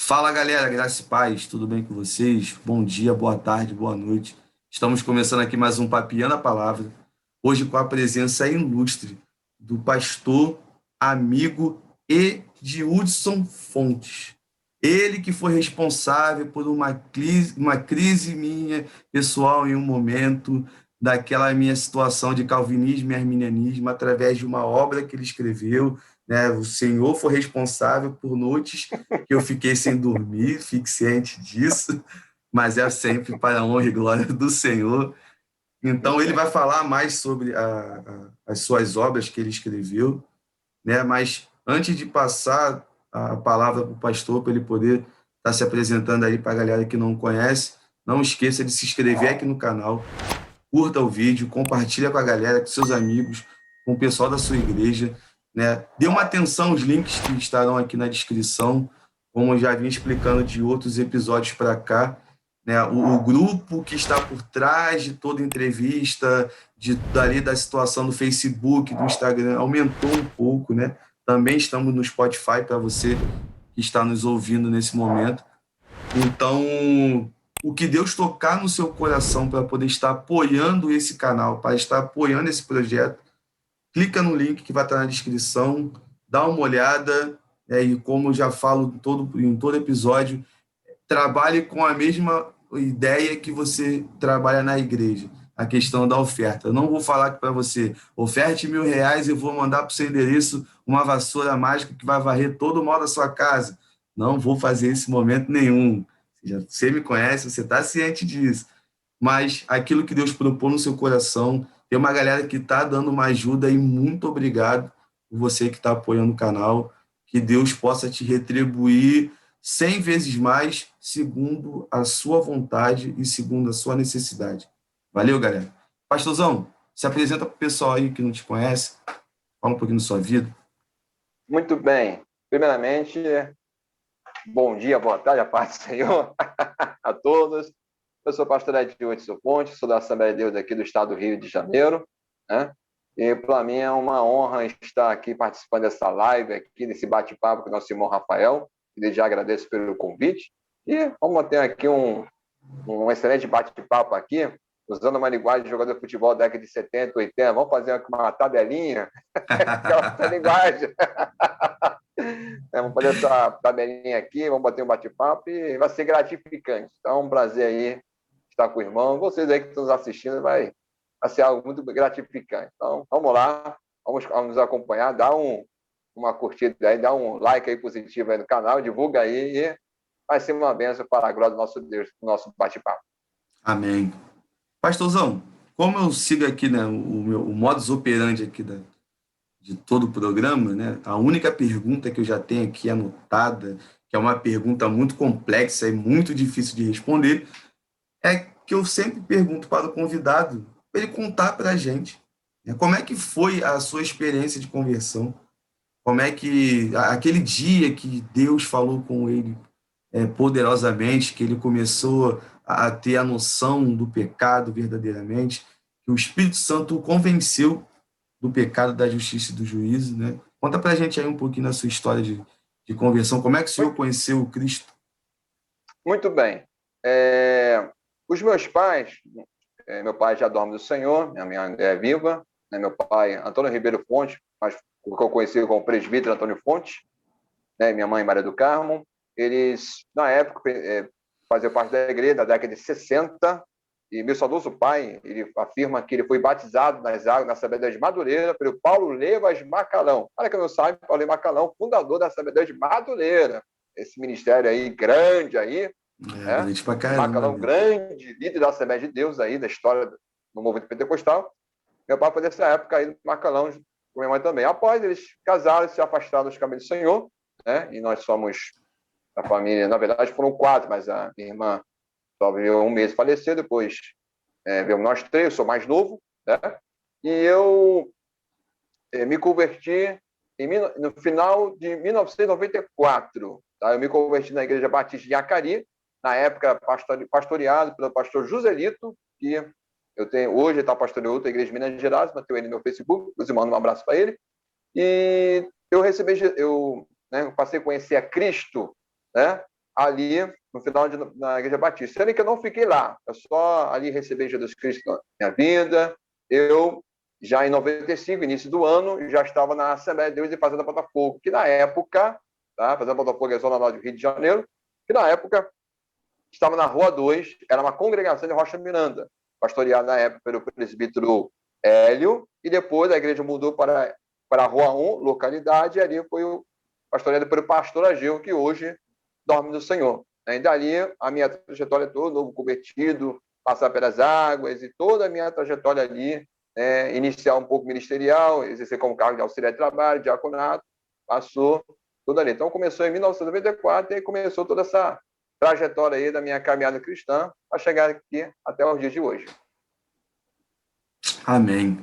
Fala galera, graça e paz, tudo bem com vocês? Bom dia, boa tarde, boa noite. Estamos começando aqui mais um Papiando a Palavra, hoje com a presença ilustre do pastor, amigo Edildson Fontes. Ele que foi responsável por uma crise minha pessoal em um momento daquela minha situação de calvinismo e arminianismo, através de uma obra que ele escreveu, né? O Senhor foi responsável por noites que eu fiquei sem dormir, fique ciente disso, mas é sempre para a honra e glória do Senhor. Então, ele vai falar mais sobre as suas obras que ele escreveu, né? Mas antes de passar a palavra para o pastor, para ele poder estar se apresentando aí para a galera que não conhece, não esqueça de se inscrever aqui no canal, curta o vídeo, compartilha com a galera, com seus amigos, com o pessoal da sua igreja, né? Dê uma atenção aos links que estarão aqui na descrição, como eu já vim explicando de outros episódios para cá, né? O grupo que está por trás de toda entrevista, dali da situação do Facebook, do Instagram, aumentou um pouco, né? Também estamos no Spotify para você que está nos ouvindo nesse momento. Então, o que Deus tocar no seu coração para poder estar apoiando esse canal, para estar apoiando esse projeto, clica no link que vai estar na descrição, dá uma olhada, e como eu já falo em todo episódio, trabalhe com a mesma ideia que você trabalha na igreja, a questão da oferta. Eu não vou falar para você, oferte R$ 1.000 e vou mandar para o seu endereço uma vassoura mágica que vai varrer todo o mal da sua casa. Não vou fazer esse momento nenhum. Você me conhece, você está ciente disso. Mas aquilo que Deus propôs no seu coração, tem uma galera que está dando uma ajuda e muito obrigado por você que está apoiando o canal. Que Deus possa te retribuir 100 vezes mais, segundo a sua vontade e segundo a sua necessidade. Valeu, galera. Pastorzão, se apresenta para o pessoal aí que não te conhece, fala um pouquinho da sua vida. Muito bem. Primeiramente, bom dia, boa tarde, a paz do Senhor a todos. Eu sou o pastor Edildson Fontes, sou da Assembleia de Deus aqui do estado do Rio de Janeiro, né? E para mim é uma honra estar aqui participando dessa live, aqui desse bate-papo com o nosso irmão Rafael. E já agradeço pelo convite. E vamos ter aqui um excelente bate-papo aqui, usando uma linguagem de jogador de futebol da década de 70, 80. Vamos fazer uma tabelinha, aquela linguagem. Vamos fazer essa tabelinha aqui, vamos bater um bate-papo e vai ser gratificante. Então, é um prazer aí estar com o irmão. Vocês aí que estão nos assistindo, vai ser algo muito gratificante. Então, vamos lá, vamos nos acompanhar, dá uma curtida aí, dá um like aí positivo aí no canal, divulga aí e vai ser uma bênção para a glória do nosso Deus, o nosso bate-papo. Amém. Pastorzão, como eu sigo aqui, né, o modus operandi aqui de todo o programa, né? A única pergunta que eu já tenho aqui anotada, que é uma pergunta muito complexa e muito difícil de responder, é que eu sempre pergunto para o convidado, para ele contar para a gente, né, como é que foi a sua experiência de conversão, como é que aquele dia que Deus falou com ele poderosamente, que ele começou a ter a noção do pecado verdadeiramente, que o Espírito Santo o convenceu do pecado, da justiça e do juízo, né? Conta pra gente aí um pouquinho da sua história de conversão. Como é que o senhor conheceu o Cristo? Muito bem. Os meus pais, meu pai já dorme do Senhor, minha mãe é viva, né? Meu pai, Antônio Ribeiro Fontes, mas o que eu conheci como presbítero Antônio Fontes, né? Minha mãe Maria do Carmo, eles, na época, faziam parte da igreja, da década de 60, e meu saudoso pai, ele afirma que ele foi batizado nas águas da Sabedoria de Madureira pelo Paulo Levas Macalão. Olha que eu não sabe, Paulo Levas Macalão, fundador da Sabedoria de Madureira. Esse ministério aí, grande aí, Grande pra caramba. Macalão, grande líder da Assembleia de Deus aí, da história do movimento pentecostal. Meu pai foi dessa época aí, Macalão, com minha mãe também. Após eles casaram, se afastaram dos caminhos do Senhor, né? E nós somos a família, na verdade foram 4, mas a minha irmã só viveu 1 mês e faleceu, depois veio nós 3, eu sou mais novo, né? E eu me converti no final de 1994. Tá? Eu me converti na Igreja Batista de Acari, na época pastoreado pelo pastor Joselito, que hoje ele está pastoreando outra igreja de Minas Gerais, mas tenho ele no meu Facebook, os irmãos, um abraço para ele. E eu passei a conhecer a Cristo, né? ali no final na Igreja Batista. Sendo que eu não fiquei lá, eu só ali recebi Jesus Cristo na minha vida. Eu, já em 95, início do ano, já estava na Assembleia de Deus de Fazenda Botafogo, que na época, tá? Fazenda Botafogo é zona norte do Rio de Janeiro, que na época estava na Rua 2, era uma congregação de Rocha Miranda, pastoreada na época pelo presbítero Hélio, e depois a igreja mudou para a Rua 1, localidade, e ali foi pastoreado pelo pastor Ageu, que hoje dorme no Senhor. E dali, a minha trajetória toda, novo convertido, passar pelas águas, e toda a minha trajetória ali, iniciar um pouco ministerial, exercer como cargo de auxiliar de trabalho, diaconato, passou tudo ali. Então, começou em 1994, e aí começou toda essa trajetória aí da minha caminhada cristã para chegar aqui até os dias de hoje. Amém.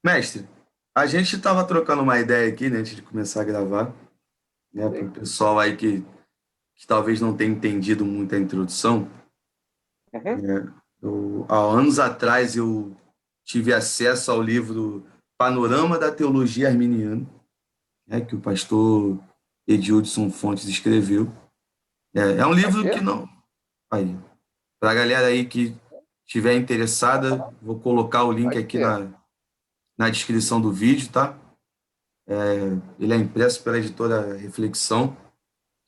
Mestre, a gente estava trocando uma ideia aqui, né, antes de começar a gravar, né, para o pessoal aí que talvez não tenha entendido muito a introdução. Né, há anos atrás eu tive acesso ao livro Panorama da Teologia Arminiana, né, que o pastor Edildson Fontes escreveu. É um livro que não... Aí, para a galera aí que estiver interessada, vou colocar o link aqui na descrição do vídeo, tá? Ele é impresso pela editora Reflexão.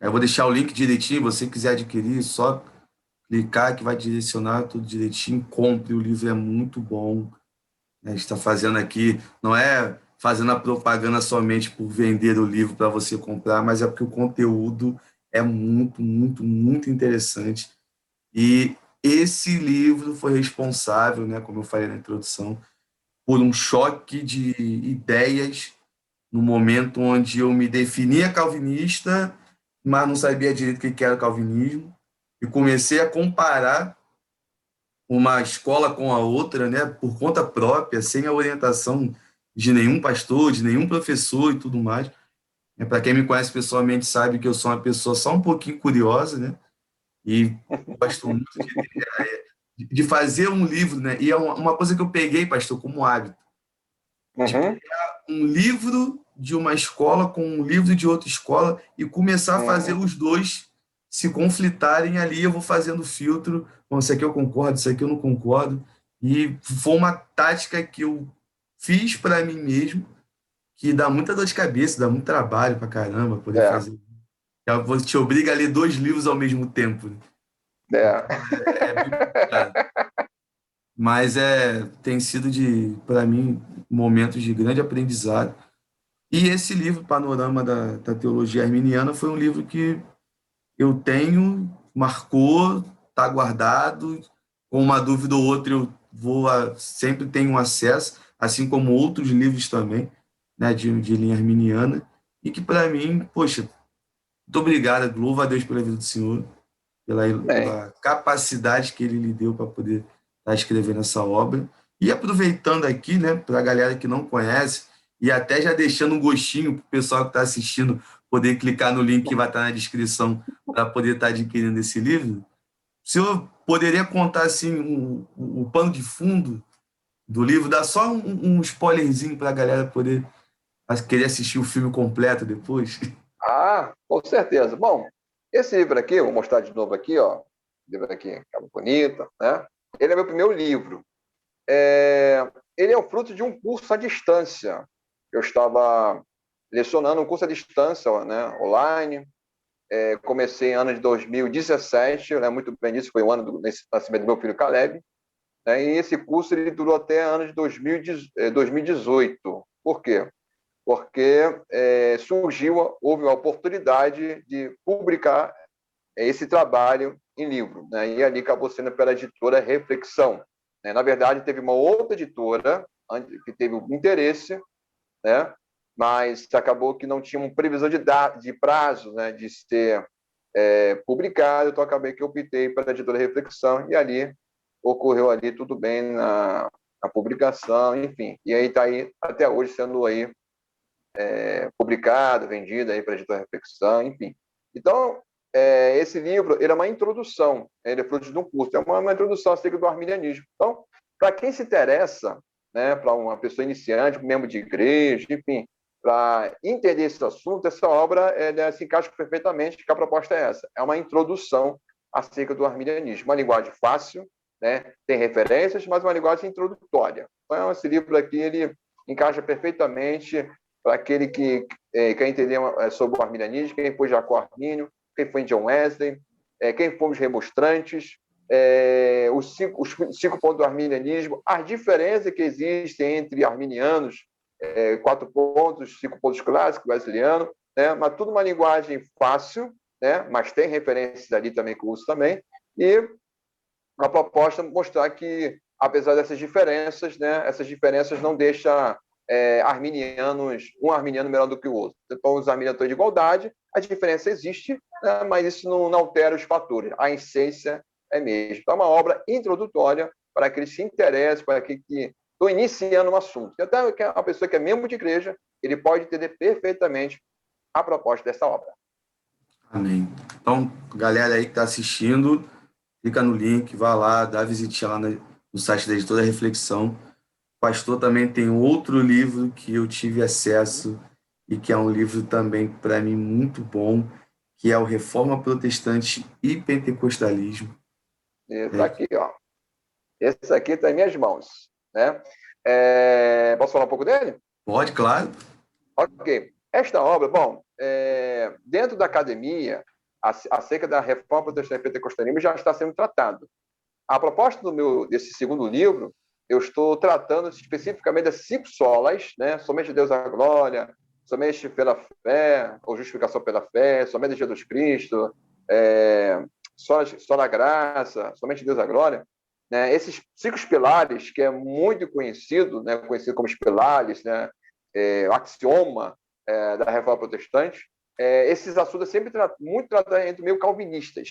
Eu vou deixar o link direitinho, se você quiser adquirir, só clicar que vai direcionar tudo direitinho. Compre, o livro é muito bom. A gente está fazendo aqui, não é fazendo a propaganda somente por vender o livro para você comprar, mas é porque o conteúdo é muito, muito, muito interessante. E esse livro foi responsável, né, como eu falei na introdução, por um choque de ideias no momento onde eu me definia calvinista, mas não sabia direito o que era calvinismo, e comecei a comparar uma escola com a outra, né, por conta própria, sem a orientação de nenhum pastor, de nenhum professor e tudo mais. Para quem me conhece pessoalmente sabe que eu sou uma pessoa só um pouquinho curiosa, né, e gosto muito de fazer um livro, né, e é uma coisa que eu peguei, pastor, como hábito, de pegar um livro de uma escola com um livro de outra escola e começar a fazer os dois se conflitarem ali. Eu vou fazendo filtro, bom, isso aqui eu concordo, isso aqui eu não concordo, e foi uma tática que eu fiz para mim mesmo, que dá muita dor de cabeça, dá muito trabalho para caramba poder fazer. Você te obriga a ler dois livros ao mesmo tempo. É bem complicado. Mas tem sido, para mim, momentos de grande aprendizado. E esse livro, Panorama da Teologia Arminiana, foi um livro que eu tenho, marcou, está guardado. Com uma dúvida ou outra, eu sempre tenho acesso, assim como outros livros também, né, de linha arminiana. E que, para mim, poxa, muito obrigado, louvo a Deus pela vida do Senhor, pela capacidade que Ele lhe deu para poder estar escrevendo essa obra. E aproveitando aqui, né, para a galera que não conhece, e até já deixando um gostinho para o pessoal que está assistindo poder clicar no link que vai estar na descrição para poder estar adquirindo esse livro, o senhor poderia contar assim o pano de fundo do livro, dar só um spoilerzinho para a galera poder querer assistir o filme completo depois? Com certeza. Bom, esse livro aqui, vou mostrar de novo aqui, ó. Livro aqui, capa bonita, né? Ele é meu primeiro livro. Ele é o fruto de um curso à distância. Eu estava lecionando um curso à distância, né, online. Comecei em ano de 2017, né, muito bem disso, foi o ano do nascimento do meu filho Caleb. Né, e esse curso ele durou até ano de 2018. Por quê? Porque houve a oportunidade de publicar esse trabalho em livro, né? E ali acabou sendo pela editora Reflexão, né? Na verdade, teve uma outra editora que teve um interesse, né? Mas acabou que não tinha uma previsão de prazo, né? De ser publicado, então acabei que optei pela editora Reflexão e ali ocorreu ali tudo bem na publicação, enfim. E aí está aí até hoje sendo aí publicado, vendido aí para a editora Reflexão, enfim. Então, esse livro ele é uma introdução, ele é fruto de um curso, é uma introdução acerca do arminianismo. Então, para quem se interessa, né, para uma pessoa iniciante, um membro de igreja, enfim, para entender esse assunto, essa obra se encaixa perfeitamente, que a proposta é essa. É uma introdução acerca do arminianismo. Uma linguagem fácil, né? Tem referências, mas uma linguagem introdutória. Então, esse livro aqui, ele encaixa perfeitamente para aquele que quer entender sobre o arminianismo, quem foi Jacó Armínio, quem foi John Wesley, quem foram os remonstrantes, os cinco pontos do arminianismo, as diferenças que existem entre arminianos, 4 pontos, 5 pontos clássicos, wesleyano, né? Mas tudo uma linguagem fácil, né? Mas tem referências ali também que eu uso também, e a proposta é mostrar que, apesar dessas diferenças, né, essas diferenças não deixam um arminiano melhor do que o outro. Então, os arminianos estão de igualdade, a diferença existe, né, mas isso não altera os fatores. A essência é mesmo. Então, é uma obra introdutória para aqueles que se interessam, para aqueles que estão iniciando um assunto. E até a pessoa que é membro de igreja, ele pode entender perfeitamente a proposta dessa obra. Amém. Então, galera aí que está assistindo, clica no link, vá lá, dá visitinha lá no site da Editora Reflexão. O pastor também tem outro livro que eu tive acesso e que é um livro também, para mim, muito bom, que é o Reforma Protestante e Pentecostalismo. Está aqui, ó. Esse aqui está em minhas mãos, né? Posso falar um pouco dele? Pode, claro. Ok. Esta obra, bom, dentro da academia, acerca da reforma protestante e pentecostalismo já está sendo tratado. A proposta desse segundo livro, eu estou tratando especificamente das 5 solas, né? Somente Deus a glória, somente pela fé, ou justificação pela fé, somente Jesus Cristo, só a graça, somente Deus a glória. Né? Esses 5 pilares, que é muito conhecido, né? Conhecido como os pilares, né? O axioma da reforma protestante, esses assuntos sempre muito tratados entre meio calvinistas,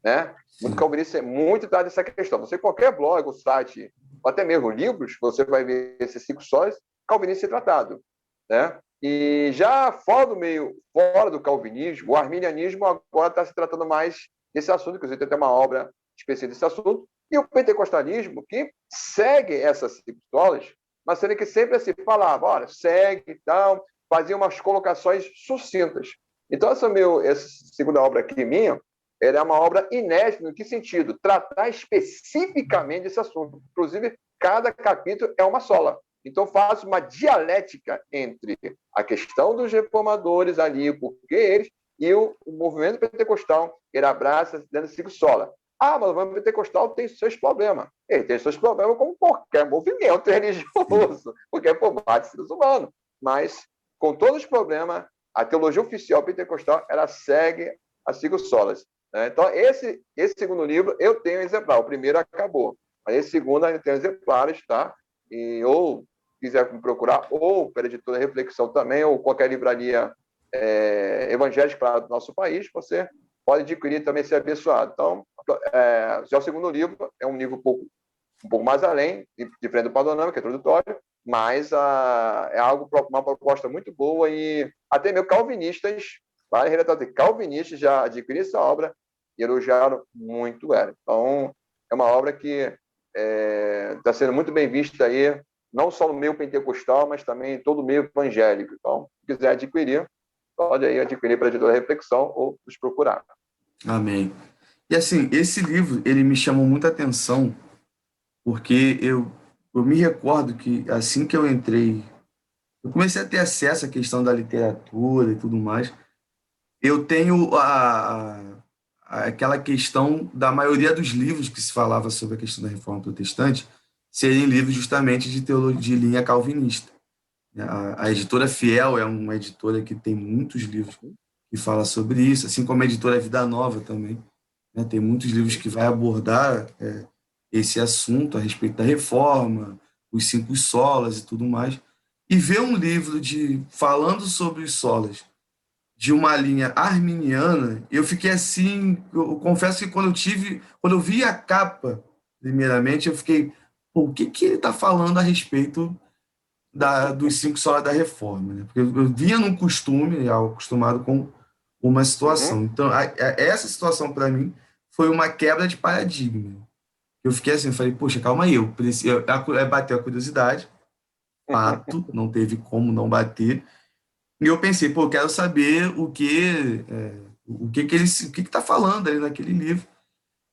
né? Muito calvinista, muito trata dessa questão. Você qualquer blog, ou site, ou até mesmo livros, você vai ver esses 5 sóis, calvinista é tratado, né? E já fora do calvinismo, o arminianismo agora está se tratando mais desse assunto, inclusive tem até uma obra específica desse assunto, e o pentecostalismo, que segue essas 5 solas, mas sendo que sempre se falava, olha, segue e tal, fazia umas colocações sucintas. Então, essa segunda obra aqui minha, ela é uma obra inédita, no que sentido? Tratar especificamente esse assunto. Inclusive, cada capítulo é uma sola. Então, faz uma dialética entre a questão dos reformadores ali, porque eles, e o movimento pentecostal, ele abraça dando 5 sola. Ah, mas o movimento pentecostal tem seus problemas. Ele tem seus problemas como qualquer movimento religioso, porque é por base de seres humanos. Mas, com todos os problemas, a teologia oficial pentecostal, ela segue as 5 solas. Então, esse segundo livro, eu tenho um exemplar. O primeiro acabou. Mas esse segundo, eu tenho exemplares, tá? E, ou quiser me procurar, ou pela Editora Reflexão também, ou qualquer livraria evangélica do nosso país, você pode adquirir também, ser abençoado. Então, já o segundo livro é um livro um pouco mais além, diferente do Panorama, que é introdutório, mas é uma proposta muito boa e até meio calvinistas, vale relatar que calvinistas já adquiriram essa obra e elogiaram muito ela. Então, é uma obra que está sendo muito bem vista aí, não só no meio pentecostal, mas também em todo o meio evangélico. Então, se quiser adquirir, pode aí adquirir para a Editora Reflexão ou nos procurar. Amém. E assim, esse livro, ele me chamou muita atenção, porque eu me recordo que assim que eu entrei, eu comecei a ter acesso à questão da literatura e tudo mais. Eu tenho aquela questão da maioria dos livros que se falava sobre a questão da reforma protestante serem livros justamente de teologia de linha calvinista. A editora Fiel é uma editora que tem muitos livros que falam sobre isso, assim como a editora Vida Nova também, né? Tem muitos livros que vai abordar esse assunto a respeito da reforma, os 5 solas e tudo mais. E ver um livro falando sobre os solas de uma linha arminiana, eu fiquei assim, eu confesso que quando eu vi a capa, primeiramente, eu fiquei, pô, o que ele está falando a respeito dos 5 solas da reforma, né? Porque eu vinha num costume, acostumado com uma situação. Então, essa situação, para mim, foi uma quebra de paradigma. Eu fiquei assim, eu falei, poxa, calma aí, bateu a curiosidade, fato, não teve como não bater, E eu pensei, pô, eu quero saber o que está falando ali naquele livro.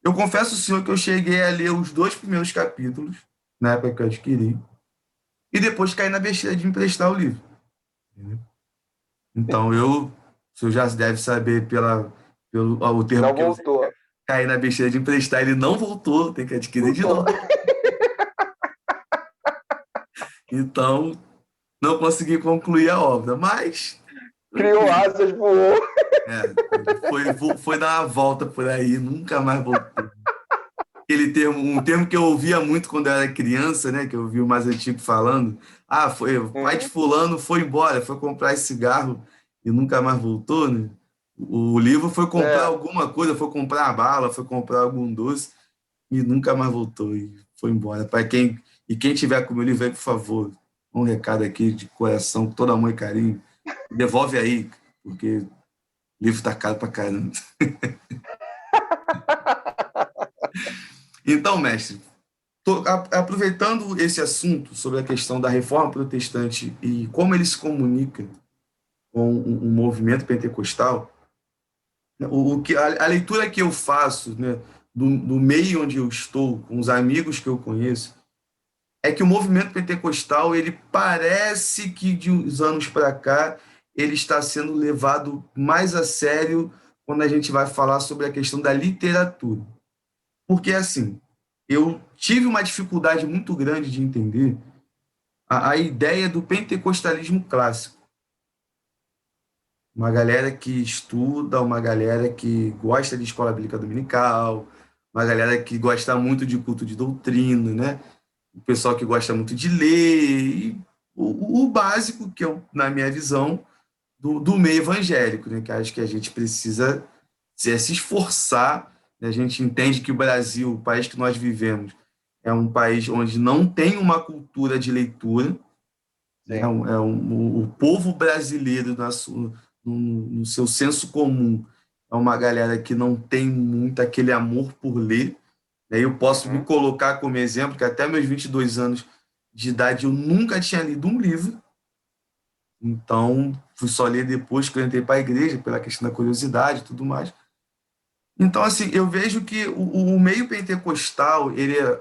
Eu confesso ao senhor que eu cheguei a ler os 2 primeiros capítulos, na época que eu adquiri, e depois caí na besteira de emprestar o livro. Entendeu? Então, o senhor já deve saber pelo o termo Não que eu usei, voltou. caí na besteira de emprestar, ele não voltou, tem que adquirir de Voltou. novo. Então, não consegui concluir a obra, mas Criou tranquilo. asas, voou. Ele foi dar uma volta por aí, nunca mais voltou. Aquele termo, um termo que eu ouvia muito quando eu era criança, né? Que eu ouvi o mais antigo falando. Ah, o pai de Uhum. fulano foi embora, foi comprar esse cigarro e nunca mais voltou, né? O livro foi comprar É, alguma coisa, foi comprar a bala, foi comprar algum doce e nunca mais voltou e foi embora. Quem tiver com o meu livro aí, por favor, um recado aqui de coração, com todo amor e carinho, devolve aí, porque o livro tá caro pra caramba. Então, mestre, aproveitando esse assunto sobre a questão da reforma protestante e como ele se comunica com um movimento pentecostal, né, a leitura que eu faço, né, do meio onde eu estou, com os amigos que eu conheço, é que o movimento pentecostal, ele parece que de uns anos para cá, ele está sendo levado mais a sério quando a gente vai falar sobre a questão da literatura. Porque, assim, eu tive uma dificuldade muito grande de entender a ideia do pentecostalismo clássico. Uma galera que estuda, uma galera que gosta de escola bíblica dominical, uma galera que gosta muito de culto de doutrina, né? O pessoal que gosta muito de ler, e o básico, que é, na minha visão, do meio evangélico, né? Que acho que a gente precisa se esforçar, né? A gente entende que o Brasil, o país que nós vivemos, é um país onde não tem uma cultura de leitura, né? sim. O povo brasileiro, no seu senso comum, é uma galera que não tem muito aquele amor por ler. Aí eu posso me Uhum. colocar como exemplo que até meus 22 anos de idade eu nunca tinha lido um livro, então fui só ler depois que eu entrei para a igreja, pela questão da curiosidade e tudo mais. Então, assim, eu vejo que o meio pentecostal,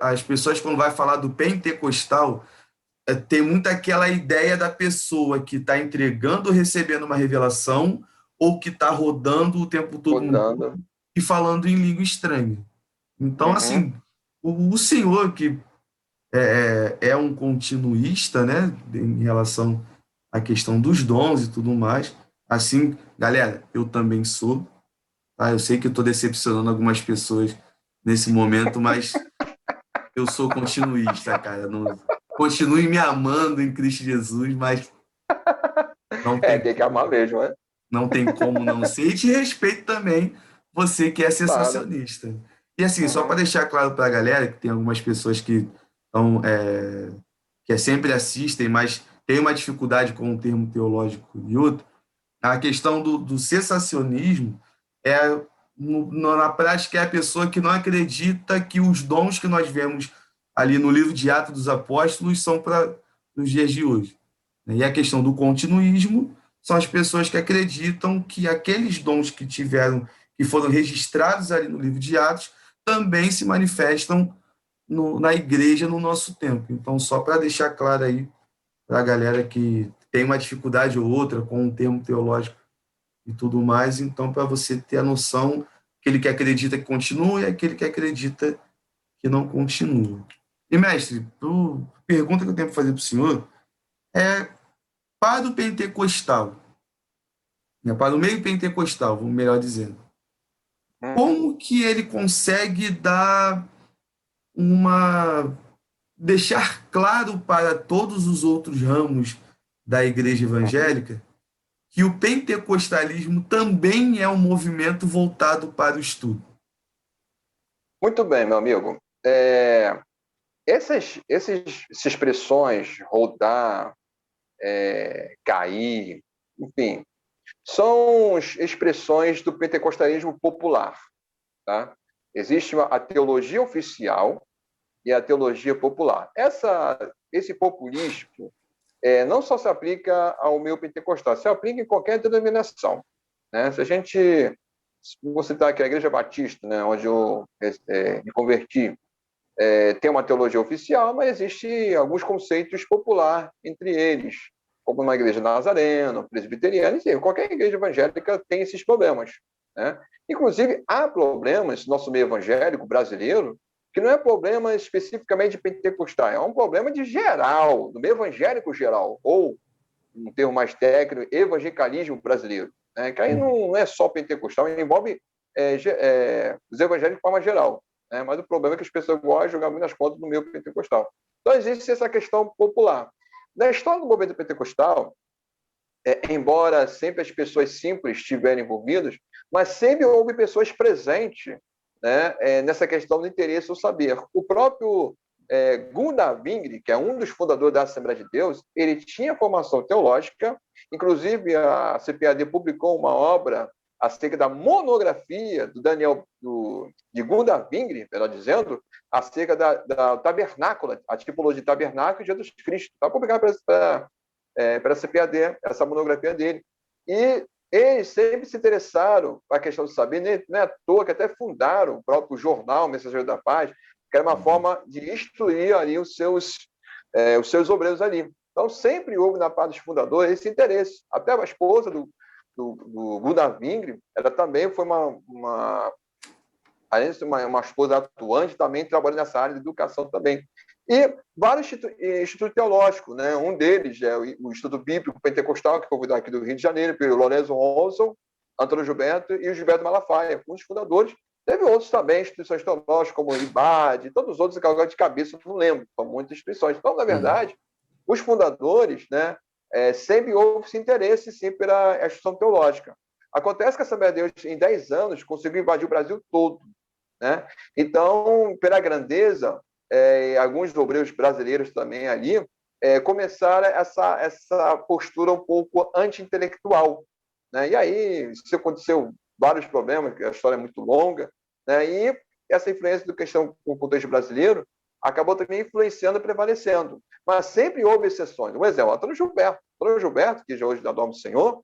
as pessoas, quando vai falar do pentecostal, tem muito aquela ideia da pessoa que está entregando ou recebendo uma revelação ou que está rodando o tempo todo Rodando. e falando em língua estranha. Então, Uhum. assim, o senhor que é um continuista, né, em relação à questão dos dons e tudo mais, assim, galera, eu também sou, tá? Eu sei que eu estou decepcionando algumas pessoas nesse momento, mas eu sou continuista, cara. Não, continue me amando em Cristo Jesus, mas não É, tem tem que amar como, mesmo, né? não tem como não ser. E te respeito também, você que é Claro. sensacionista. E assim, só para Uhum. deixar claro para a galera, que tem algumas pessoas que estão, que sempre assistem, mas tem uma dificuldade com um termo teológico e outro, a questão do sensacionismo é, na prática, é a pessoa que não acredita que os dons que nós vemos ali no livro de Atos dos Apóstolos são para os dias de hoje. E a questão do continuismo são as pessoas que acreditam que aqueles dons que tiveram, que foram registrados ali no livro de Atos, também se manifestam na igreja no nosso tempo. Então, só para deixar claro aí para a galera que tem uma dificuldade ou outra com um termo teológico e tudo mais, então, para você ter a noção, aquele que acredita que continua e aquele que acredita que não continua. E, mestre, a pergunta que eu tenho para fazer para o senhor é, para o pentecostal, né, para o meio pentecostal, vamos melhor dizendo, Uhum. como que ele consegue dar uma deixar claro para todos os outros ramos da igreja Uhum. evangélica que o pentecostalismo também é um movimento voltado para o estudo? Muito bem, meu amigo. Essas expressões, rodar, cair, enfim, são expressões do pentecostalismo popular, tá? Existe a teologia oficial e a teologia popular. Esse populismo não só se aplica ao meio pentecostal, se aplica em qualquer denominação, né? Se a gente, vou citar aqui a Igreja Batista, né, onde eu me converti, tem uma teologia oficial, mas existe alguns conceitos populares entre eles, como uma igreja nazarena, presbiteriana, enfim, qualquer igreja evangélica tem esses problemas, né? Inclusive, há problemas no nosso meio evangélico brasileiro que não é problema especificamente de pentecostal, é um problema de geral, do meio evangélico geral, ou, um termo mais técnico, evangelicalismo brasileiro, né? Que aí não é só pentecostal, envolve os evangélicos de forma geral, né? Mas o problema é que as pessoas gostam de jogar muitas contas no meio pentecostal. Então, existe essa questão popular. Na história do movimento pentecostal, embora sempre as pessoas simples estiverem envolvidas, mas sempre houve pessoas presentes, né, nessa questão do interesse ou saber. O próprio Gunnar Wingre, que é um dos fundadores da Assembleia de Deus, ele tinha formação teológica, inclusive a CPAD publicou uma obra acerca da monografia do de Gunnar Wingre, melhor dizendo, acerca da tabernáculo, a tipologia de tabernáculo de Jesus Cristo. Está publicado para a CPAD, essa monografia dele. E eles sempre se interessaram na questão de saber, não é à toa que até fundaram o próprio jornal Mensageiro da Paz, que era uma forma de instruir ali os seus obreiros ali. Então, sempre houve na parte dos fundadores esse interesse. Até a esposa do Gunnar Wingre, ela também foi além de ser uma esposa atuante, também trabalha nessa área de educação também. E vários institutos teológicos, né? Um deles é o Instituto Bíblico Pentecostal, que foi aqui do Rio de Janeiro, pelo Lorenzo Olson, Antônio Gilberto e o Gilberto Malafaia, um dos fundadores. Teve outros também, instituições teológicas, como o IBAD, todos os outros, que agora de cabeça eu não lembro, são muitas instituições. Então, na verdade, os fundadores, né, sempre houve esse interesse, sim, pela instituição teológica. Acontece que a Assembleia de Deus, em 10 anos, conseguiu invadir o Brasil todo, né? Então, pela grandeza, alguns obreiros brasileiros também ali começaram essa postura um pouco anti-intelectual, né? E aí isso aconteceu vários problemas, a história é muito longa, né? E essa influência do questão com o contexto brasileiro acabou também influenciando e prevalecendo. Mas sempre houve exceções. Um exemplo, Antônio Gilberto, que já hoje da Dom do Senhor,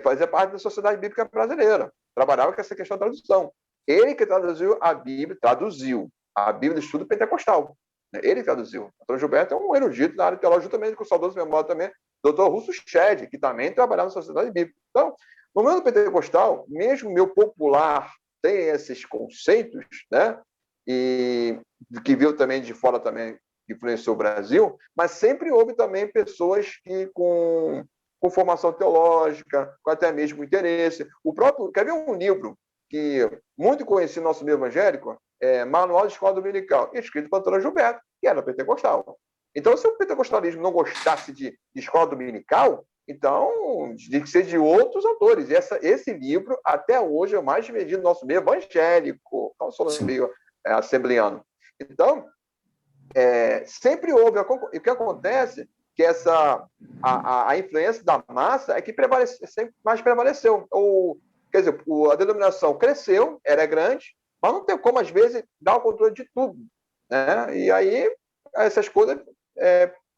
fazia parte da Sociedade Bíblica Brasileira, trabalhava com essa questão da tradução. Ele que traduziu a Bíblia do Estudo Pentecostal. Ele traduziu. Antônio Gilberto é um erudito na área teológica, juntamente com o saudoso memória também, Dr. Russo Shedd, que também trabalhava na Sociedade Bíblica. Então, no meio pentecostal, mesmo o meu popular tem esses conceitos, né? E que veio também de fora também, que influenciou o Brasil, mas sempre houve também pessoas que com formação teológica, com até mesmo interesse. Quer ver um livro que muito conhecido no nosso meio evangélico, Manual de Escola Dominical, escrito por Antônio Gilberto, que era pentecostal. Então, se o pentecostalismo não gostasse de escola dominical, então tinha que ser de outros autores. E esse livro, até hoje, é o mais vendido no nosso meio evangélico, não só no meio assembleano. Então, sempre houve. E o que acontece que a influência da massa é que sempre mais prevaleceu. Quer dizer, a denominação cresceu, era grande, mas não tem como, às vezes, dar o controle de tudo, né? E aí essas coisas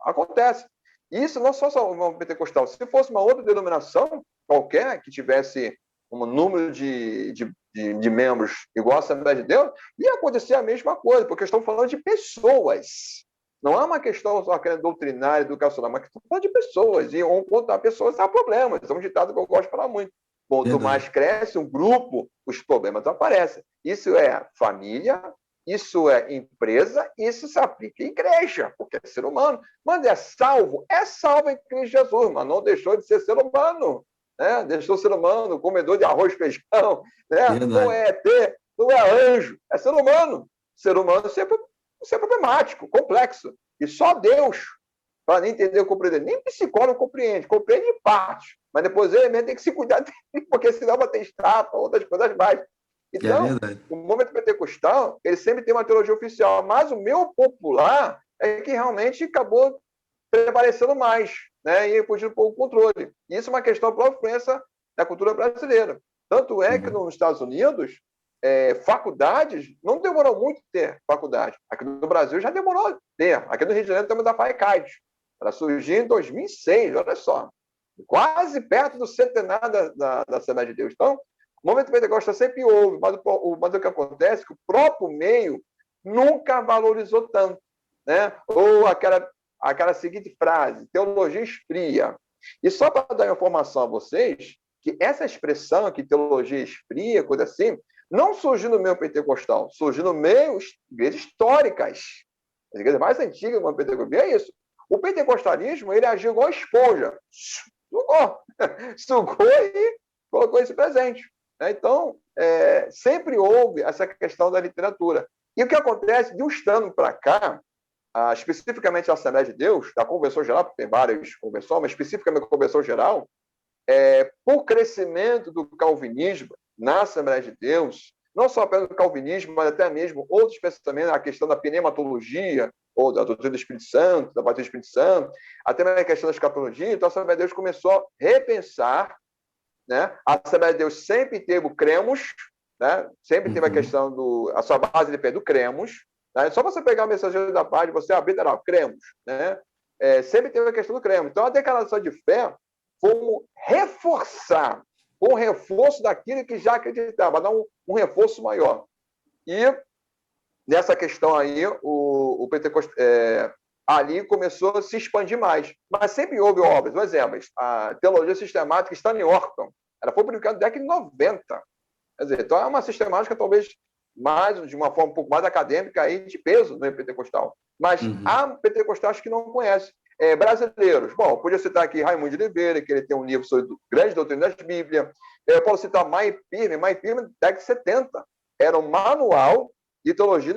acontecem. Isso não só uma pentecostal. Se fosse uma outra denominação qualquer, que tivesse um número de membros igual a Assembleia de Deus, ia acontecer a mesma coisa, porque estamos falando de pessoas. Não é uma questão só doutrinária, educacional, mas questão de pessoas. E contar pessoas há problemas. É um ditado que eu gosto de falar muito. Quanto mais cresce um grupo, os problemas aparecem. Isso é família, isso é empresa, isso se aplica em igreja, porque é ser humano. Mas é salvo em Cristo Jesus, mas não deixou de ser ser humano. Né? Deixou ser humano, comedor de arroz e feijão. Né? Não é ET, não é anjo, é ser humano. Ser humano sempre é problemático, complexo. E só Deus, para entender ou compreender, nem psicólogo compreende em parte. Mas depois ele mesmo tem que se cuidar dele, porque senão vai ter estafa, outras coisas mais. Então, o movimento pentecostal, ele sempre tem uma teologia oficial, mas o meu popular é que realmente acabou prevalecendo mais, né? E fugindo um pouco do controle. E isso é uma questão para a influência da cultura brasileira. Tanto é que nos Estados Unidos, faculdades, não demorou muito ter faculdade. Aqui no Brasil já demorou ter. Aqui no Rio de Janeiro temos a FAECAD, Ela surgiu em 2006, olha só. Quase perto do centenário da Assembleia de Deus. Então, o movimento pentecostal sempre houve, mas o que acontece é que o próprio meio nunca valorizou tanto. Né? Ou aquela seguinte frase, teologia esfria. E só para dar informação a vocês, que essa expressão aqui, teologia esfria, coisa assim, não surgiu no meio pentecostal, surgiu no meio igrejas históricas. As igrejas mais antigas do movimento pentecostal. É isso. O pentecostalismo, ele agiu igual esponja. Sugou. Sugou e colocou isso presente. Então, sempre houve essa questão da literatura. E o que acontece, de uns anos para cá, especificamente a Assembleia de Deus, da Convenção Geral, porque tem várias convenções, mas especificamente a Convenção Geral, por crescimento do calvinismo na Assembleia de Deus, não só apenas do calvinismo, mas até mesmo outros pensamentos, a questão da pneumatologia, ou da doutrina do Espírito Santo, da batismo do Espírito Santo, até mesmo a questão da escatologia, então a Assembleia de Deus começou a repensar, né? A Assembleia de Deus sempre teve o cremos, né? Sempre teve a questão a sua base de pé do cremos, né? Só você pegar o mensageiro da paz, você abrir, lá, cremos, né? Sempre teve a questão do cremos. Então a declaração de fé foi reforçar, um reforço daquilo que já acreditava, dar um reforço maior. E nessa questão aí, o Pentecostal ali começou a se expandir mais. Mas sempre houve obras. Por exemplo, a Teologia Sistemática Stanley Orton, ela foi publicada na década de 90. Quer dizer, então é uma sistemática talvez de uma forma um pouco mais acadêmica aí, de peso no pentecostal. Mas há pentecostais que não conhecem. Brasileiros. Bom, podia citar aqui Raimundo de Oliveira, que ele tem um livro sobre grandes doutrinas da Bíblia. Eu posso citar Mike Pirme, década de 70. Era um manual de teologia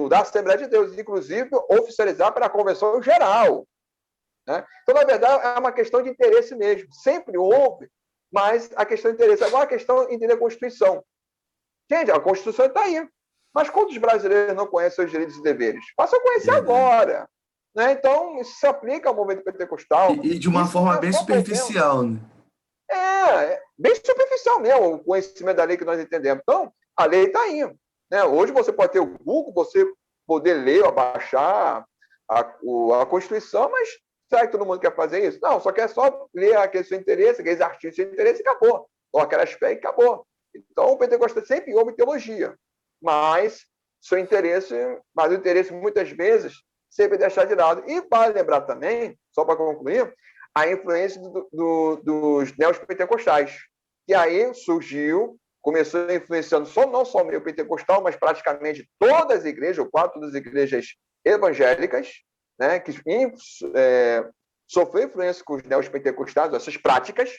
da Assembleia de Deus, inclusive oficializado pela Convenção Geral. Né? Então, na verdade, é uma questão de interesse mesmo. Sempre houve, mas a questão de interesse. Agora, a questão de entender a Constituição. Gente, a Constituição está aí. Mas quantos brasileiros não conhecem seus direitos e deveres? Passam a conhecer agora. Né? Então, isso se aplica ao movimento pentecostal. E de uma forma bem superficial, né? Bem superficial mesmo, o conhecimento da lei que nós entendemos. Então, a lei está aí. Né? Hoje você pode ter o Google, você poder ler ou baixar a Constituição, mas será que todo mundo quer fazer isso? Não, só quer só ler aquele seu interesse, aqueles artigos de seu interesse e acabou. Ou aquelas fé e acabou. Então, o pentecostal sempre houve teologia, mas o interesse muitas vezes sempre é deixado de lado. E vale lembrar também, só para concluir, a influência dos neopentecostais, que aí surgiu, começou influenciando não só o meio pentecostal, mas praticamente todas as igrejas, ou quase todas as igrejas evangélicas, né, que sofreu influência com os neopentecostais, essas práticas,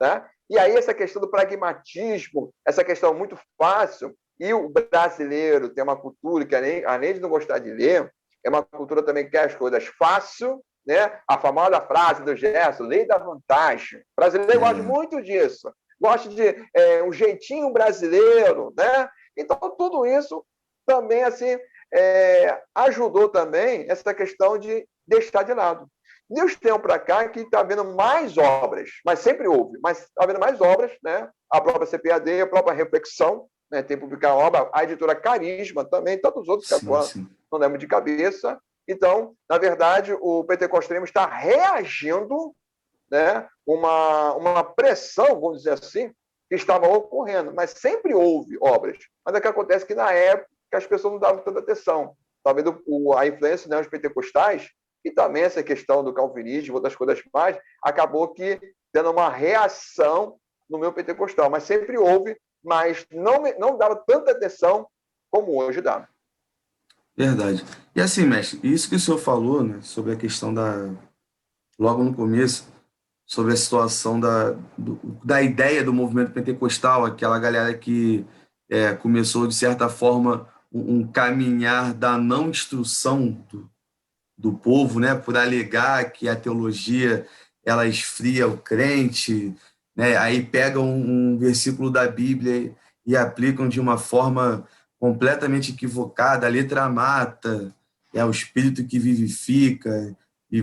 né? E aí essa questão do pragmatismo, essa questão muito fácil, e o brasileiro tem uma cultura que, além de não gostar de ler, é uma cultura também que quer as coisas fácil, né? A famosa frase do Gerson, lei da vantagem. O brasileiro gosta muito disso. Gosta de um jeitinho brasileiro, né? Então, tudo isso também assim, ajudou também essa questão de deixar de lado. De uns tempos para cá, que está havendo mais obras, mas sempre houve, mas está havendo mais obras, né? A própria CPAD, a própria Reflexão, né? Tem publicado a obra, a editora Carisma também, tantos outros que agora não lembro de cabeça. Então, na verdade, o pentecostalismo está reagindo, né? Uma pressão, vamos dizer assim, que estava ocorrendo, mas sempre houve obras. Mas é que acontece que, na época, as pessoas não davam tanta atenção. Talvez a influência dos pentecostais e também essa questão do calvinismo, outras coisas mais, acabou que tendo uma reação no meio pentecostal. Mas sempre houve, mas não dava tanta atenção como hoje dá. Verdade. E assim, mestre, isso que o senhor falou, né, sobre a questão logo no começo, sobre a situação da ideia do movimento pentecostal, aquela galera que começou, de certa forma, um caminhar da não instrução do povo, né, por alegar que a teologia ela esfria o crente, né, aí pegam um versículo da Bíblia e aplicam de uma forma completamente equivocada, a letra mata, é o espírito que vivifica, e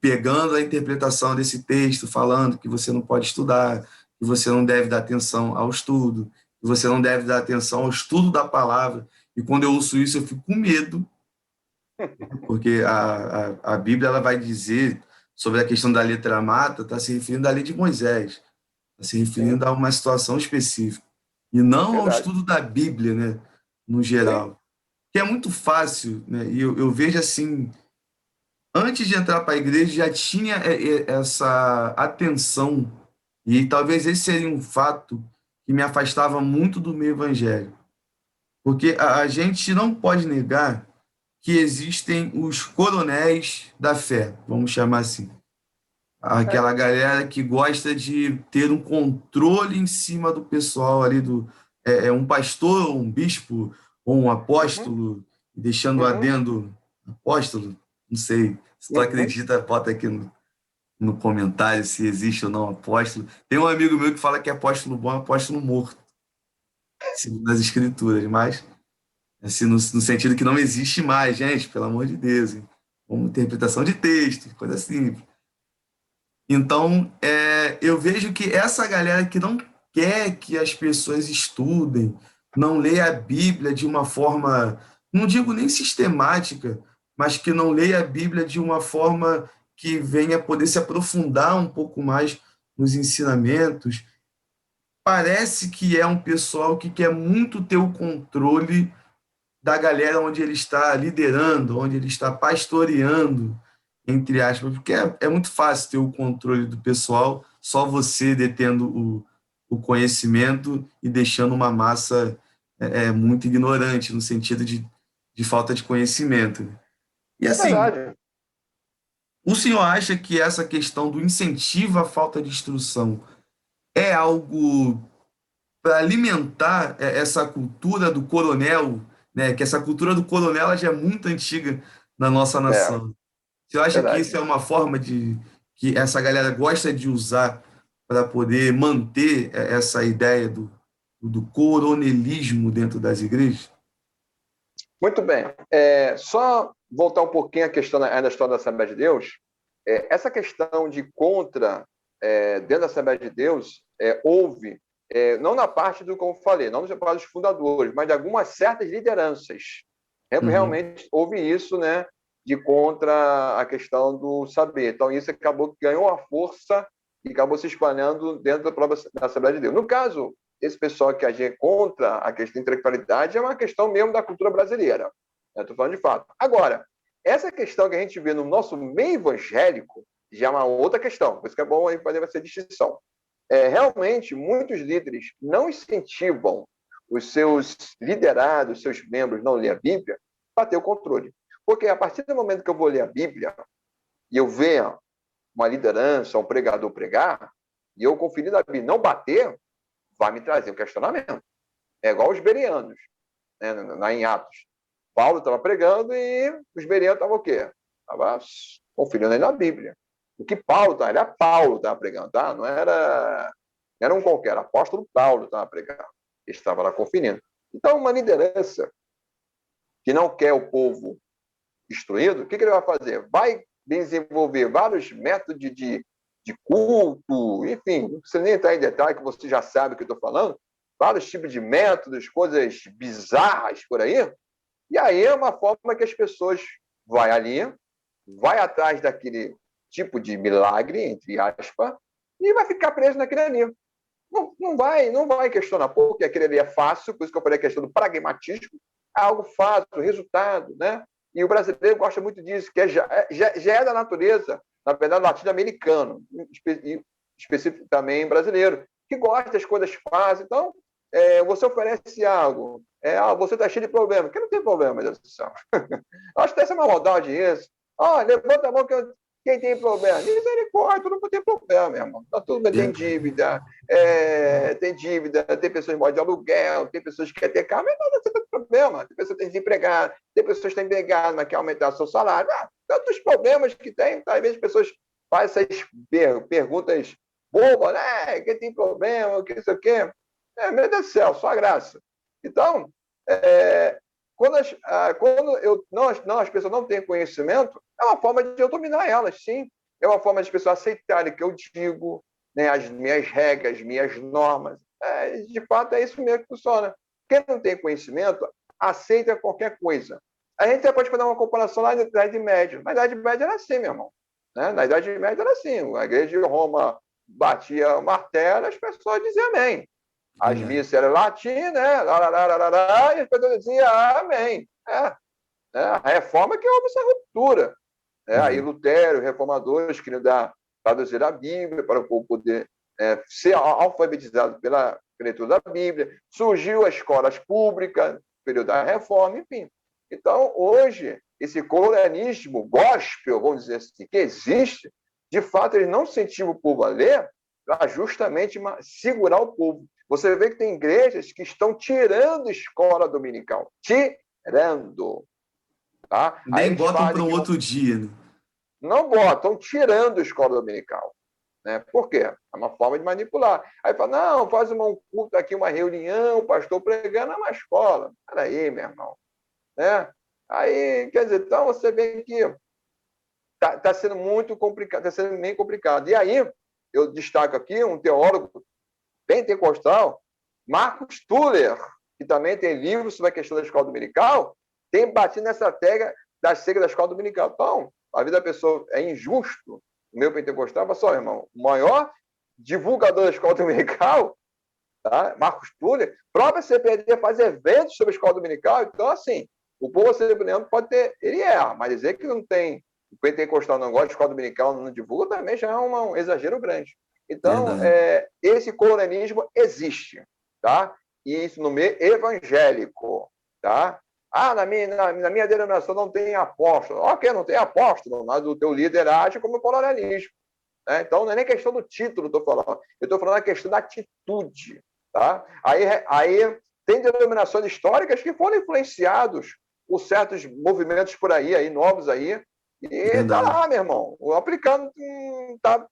pegando a interpretação desse texto, falando que você não pode estudar, que você não deve dar atenção ao estudo, que você não deve dar atenção ao estudo da palavra. E quando eu ouço isso, eu fico com medo Porque a Bíblia ela vai dizer sobre a questão da letra mata, está se referindo à lei de Moisés, está se Sim, referindo a uma situação específica, e não ao verdade. estudo da Bíblia, né, no Sim. geral. Que é muito fácil, né, e eu vejo assim, antes de entrar para a igreja já tinha essa atenção, e talvez esse seria um fato que me afastava muito do meio evangélico, porque a gente não pode negar que existem os coronéis da fé, vamos chamar assim. É. Aquela galera que gosta de ter um controle em cima do pessoal ali, um pastor, um bispo, ou um Uhum, apóstolo, deixando uhum, adendo, apóstolo, não sei, se tu uhum. acredita, bota aqui no comentário se existe ou não apóstolo. Tem um amigo meu que fala que é apóstolo bom é apóstolo morto, segundo as escrituras, mas assim, no sentido que não existe mais, gente, pelo amor de Deus, hein? Como interpretação de texto, coisa assim. Então, eu vejo que essa galera que não quer que as pessoas estudem, não lê a Bíblia de uma forma, não digo nem sistemática, mas que não leia a Bíblia de uma forma que venha poder se aprofundar um pouco mais nos ensinamentos, parece que é um pessoal que quer muito ter o controle da galera onde ele está liderando, onde ele está pastoreando, entre aspas, porque é muito fácil ter o controle do pessoal, só você detendo o conhecimento e deixando uma massa muito ignorante, no sentido de falta de conhecimento. E É assim, verdade. o senhor acha que essa questão do incentivo à falta de instrução é algo para alimentar essa cultura do coronel, né? Que essa cultura do coronel ela já é muito antiga na nossa É, nação. Você acha que isso verdade. é uma forma de que essa galera gosta de usar para poder manter essa ideia do coronelismo dentro das igrejas? Muito bem. Só voltar um pouquinho à questão da história da Assembleia de Deus. Essa questão de contra dentro da Assembleia de Deus houve, não na parte do, como eu falei, não na parte dos fundadores, mas de algumas certas lideranças. Uhum. Realmente houve isso, né, de contra a questão do saber. Então, isso acabou que ganhou a força e acabou se espalhando dentro da própria da Assembleia de Deus. No caso, esse pessoal que agia contra a questão de intelectualidade é uma questão mesmo da cultura brasileira. Estou falando de fato. Agora, essa questão que a gente vê no nosso meio evangélico já é uma outra questão. Por isso que é bom aí fazer essa distinção. Realmente, muitos líderes não incentivam os seus liderados, seus membros não ler a Bíblia para ter o controle. Porque a partir do momento que eu vou ler a Bíblia e eu ver uma liderança, um pregador pregar, e eu conferir na Bíblia não bater, vai me trazer um questionamento. É igual os bereanos, né, lá em Atos. Paulo estava pregando e os bereanos estavam o quê? Estavam conferindo aí na Bíblia. O que Paulo estava, era Paulo estava pregando, tá? Não era um qualquer, apóstolo Paulo estava pregando. Ele estava lá conferindo. Então, uma liderança que não quer o povo instruído, o que ele vai fazer? Vai desenvolver vários métodos de culto, enfim, não precisa nem entrar em detalhe, que você já sabe o que eu estou falando, vários tipos de métodos, coisas bizarras por aí, e aí é uma forma que as pessoas vai ali, vai atrás daquele tipo de milagre, entre aspas, e vai ficar preso naquele ali. Não vai questionar, porque aquele ali é fácil, por isso que eu falei a questão do pragmatismo, é algo fácil, resultado, né? E o brasileiro gosta muito disso, que já é da natureza, na verdade, latino-americano, específico também brasileiro, que gosta das coisas fáceis. Então, você oferece algo, você está cheio de problema, que não tem problema, meu Deus do céu. Acho que essa é uma maldade isso. Levanta a mão quem tem problema. Misericórdia, todo mundo tem problema, meu irmão. Tá, todo mundo tem dívida, tem pessoas que moram de aluguel, tem pessoas que querem ter carro, mas não tem problema. Tem pessoas que têm desempregado, tem pessoas que estão empregadas, mas querem aumentar o seu salário. Tantos problemas que tem, tá? Às vezes as pessoas fazem essas perguntas bobas, né? Quem tem problema, que não sei o quê. Meu Deus do céu, só graça. Então, é, quando as pessoas não têm conhecimento, é uma forma de eu dominar elas, sim. É uma forma de as pessoas aceitarem o que eu digo, né, as minhas regras, as minhas normas. De fato, é isso mesmo que funciona. Quem não tem conhecimento aceita qualquer coisa. A gente até pode fazer uma comparação lá na Idade Média. Na Idade Média era assim, meu irmão. Né? Na Idade Média era assim. A igreja de Roma batia o martelo, as pessoas diziam amém. As Verdade. missas eram latim, né? E as pessoas diziam amém. A reforma que houve essa ruptura. Aí Lutero, reformadores, queriam traduzir a Bíblia para o povo poder ser alfabetizado pela leitura da Bíblia. Surgiu as escolas públicas, no período da reforma, enfim. Então, hoje, esse colonialismo gospel, vamos dizer assim, que existe, de fato, ele não incentiva o povo a ler para justamente segurar o povo. Você vê que tem igrejas que estão tirando a escola dominical. Tirando. Tá? Aí Nem eles botam para fazem um que outro dia, né? não botam, tirando a escola dominical. Né? Por quê? É uma forma de manipular. Aí fala, não, faz um culto aqui, uma reunião, o pastor pregando é uma escola. Peraí, meu irmão. Né? Aí, quer dizer, então você vê que está sendo muito complicado, está sendo bem complicado. E aí, eu destaco aqui um teólogo pentecostal, Marcos Tuller, que também tem livros sobre a questão da escola dominical, tem batido nessa tecla da seca da escola dominical. Então, a vida da pessoa é injusto. O meu pentecostal, mas só, irmão, o maior divulgador da escola dominical, tá? Marcos Tuller, própria CPD faz eventos sobre a escola dominical. Então, assim, o povo assembleano pode ter, ele mas dizer que não tem, o pentecostal não gosta de escola dominical, não divulga, também já é um exagero grande. Então, Verdade. esse colonialismo existe, tá? E isso no meio evangélico, tá? Na minha denominação não tem apóstolo. Ok, não tem apóstolo, mas o teu líder age como colonialismo. Né? Então, não é nem questão do título, estou falando. Eu estou falando da questão da atitude. Tá? Aí tem denominações históricas que foram influenciados por certos movimentos por aí novos aí, e tá Verdade. lá, meu irmão, aplicando, tá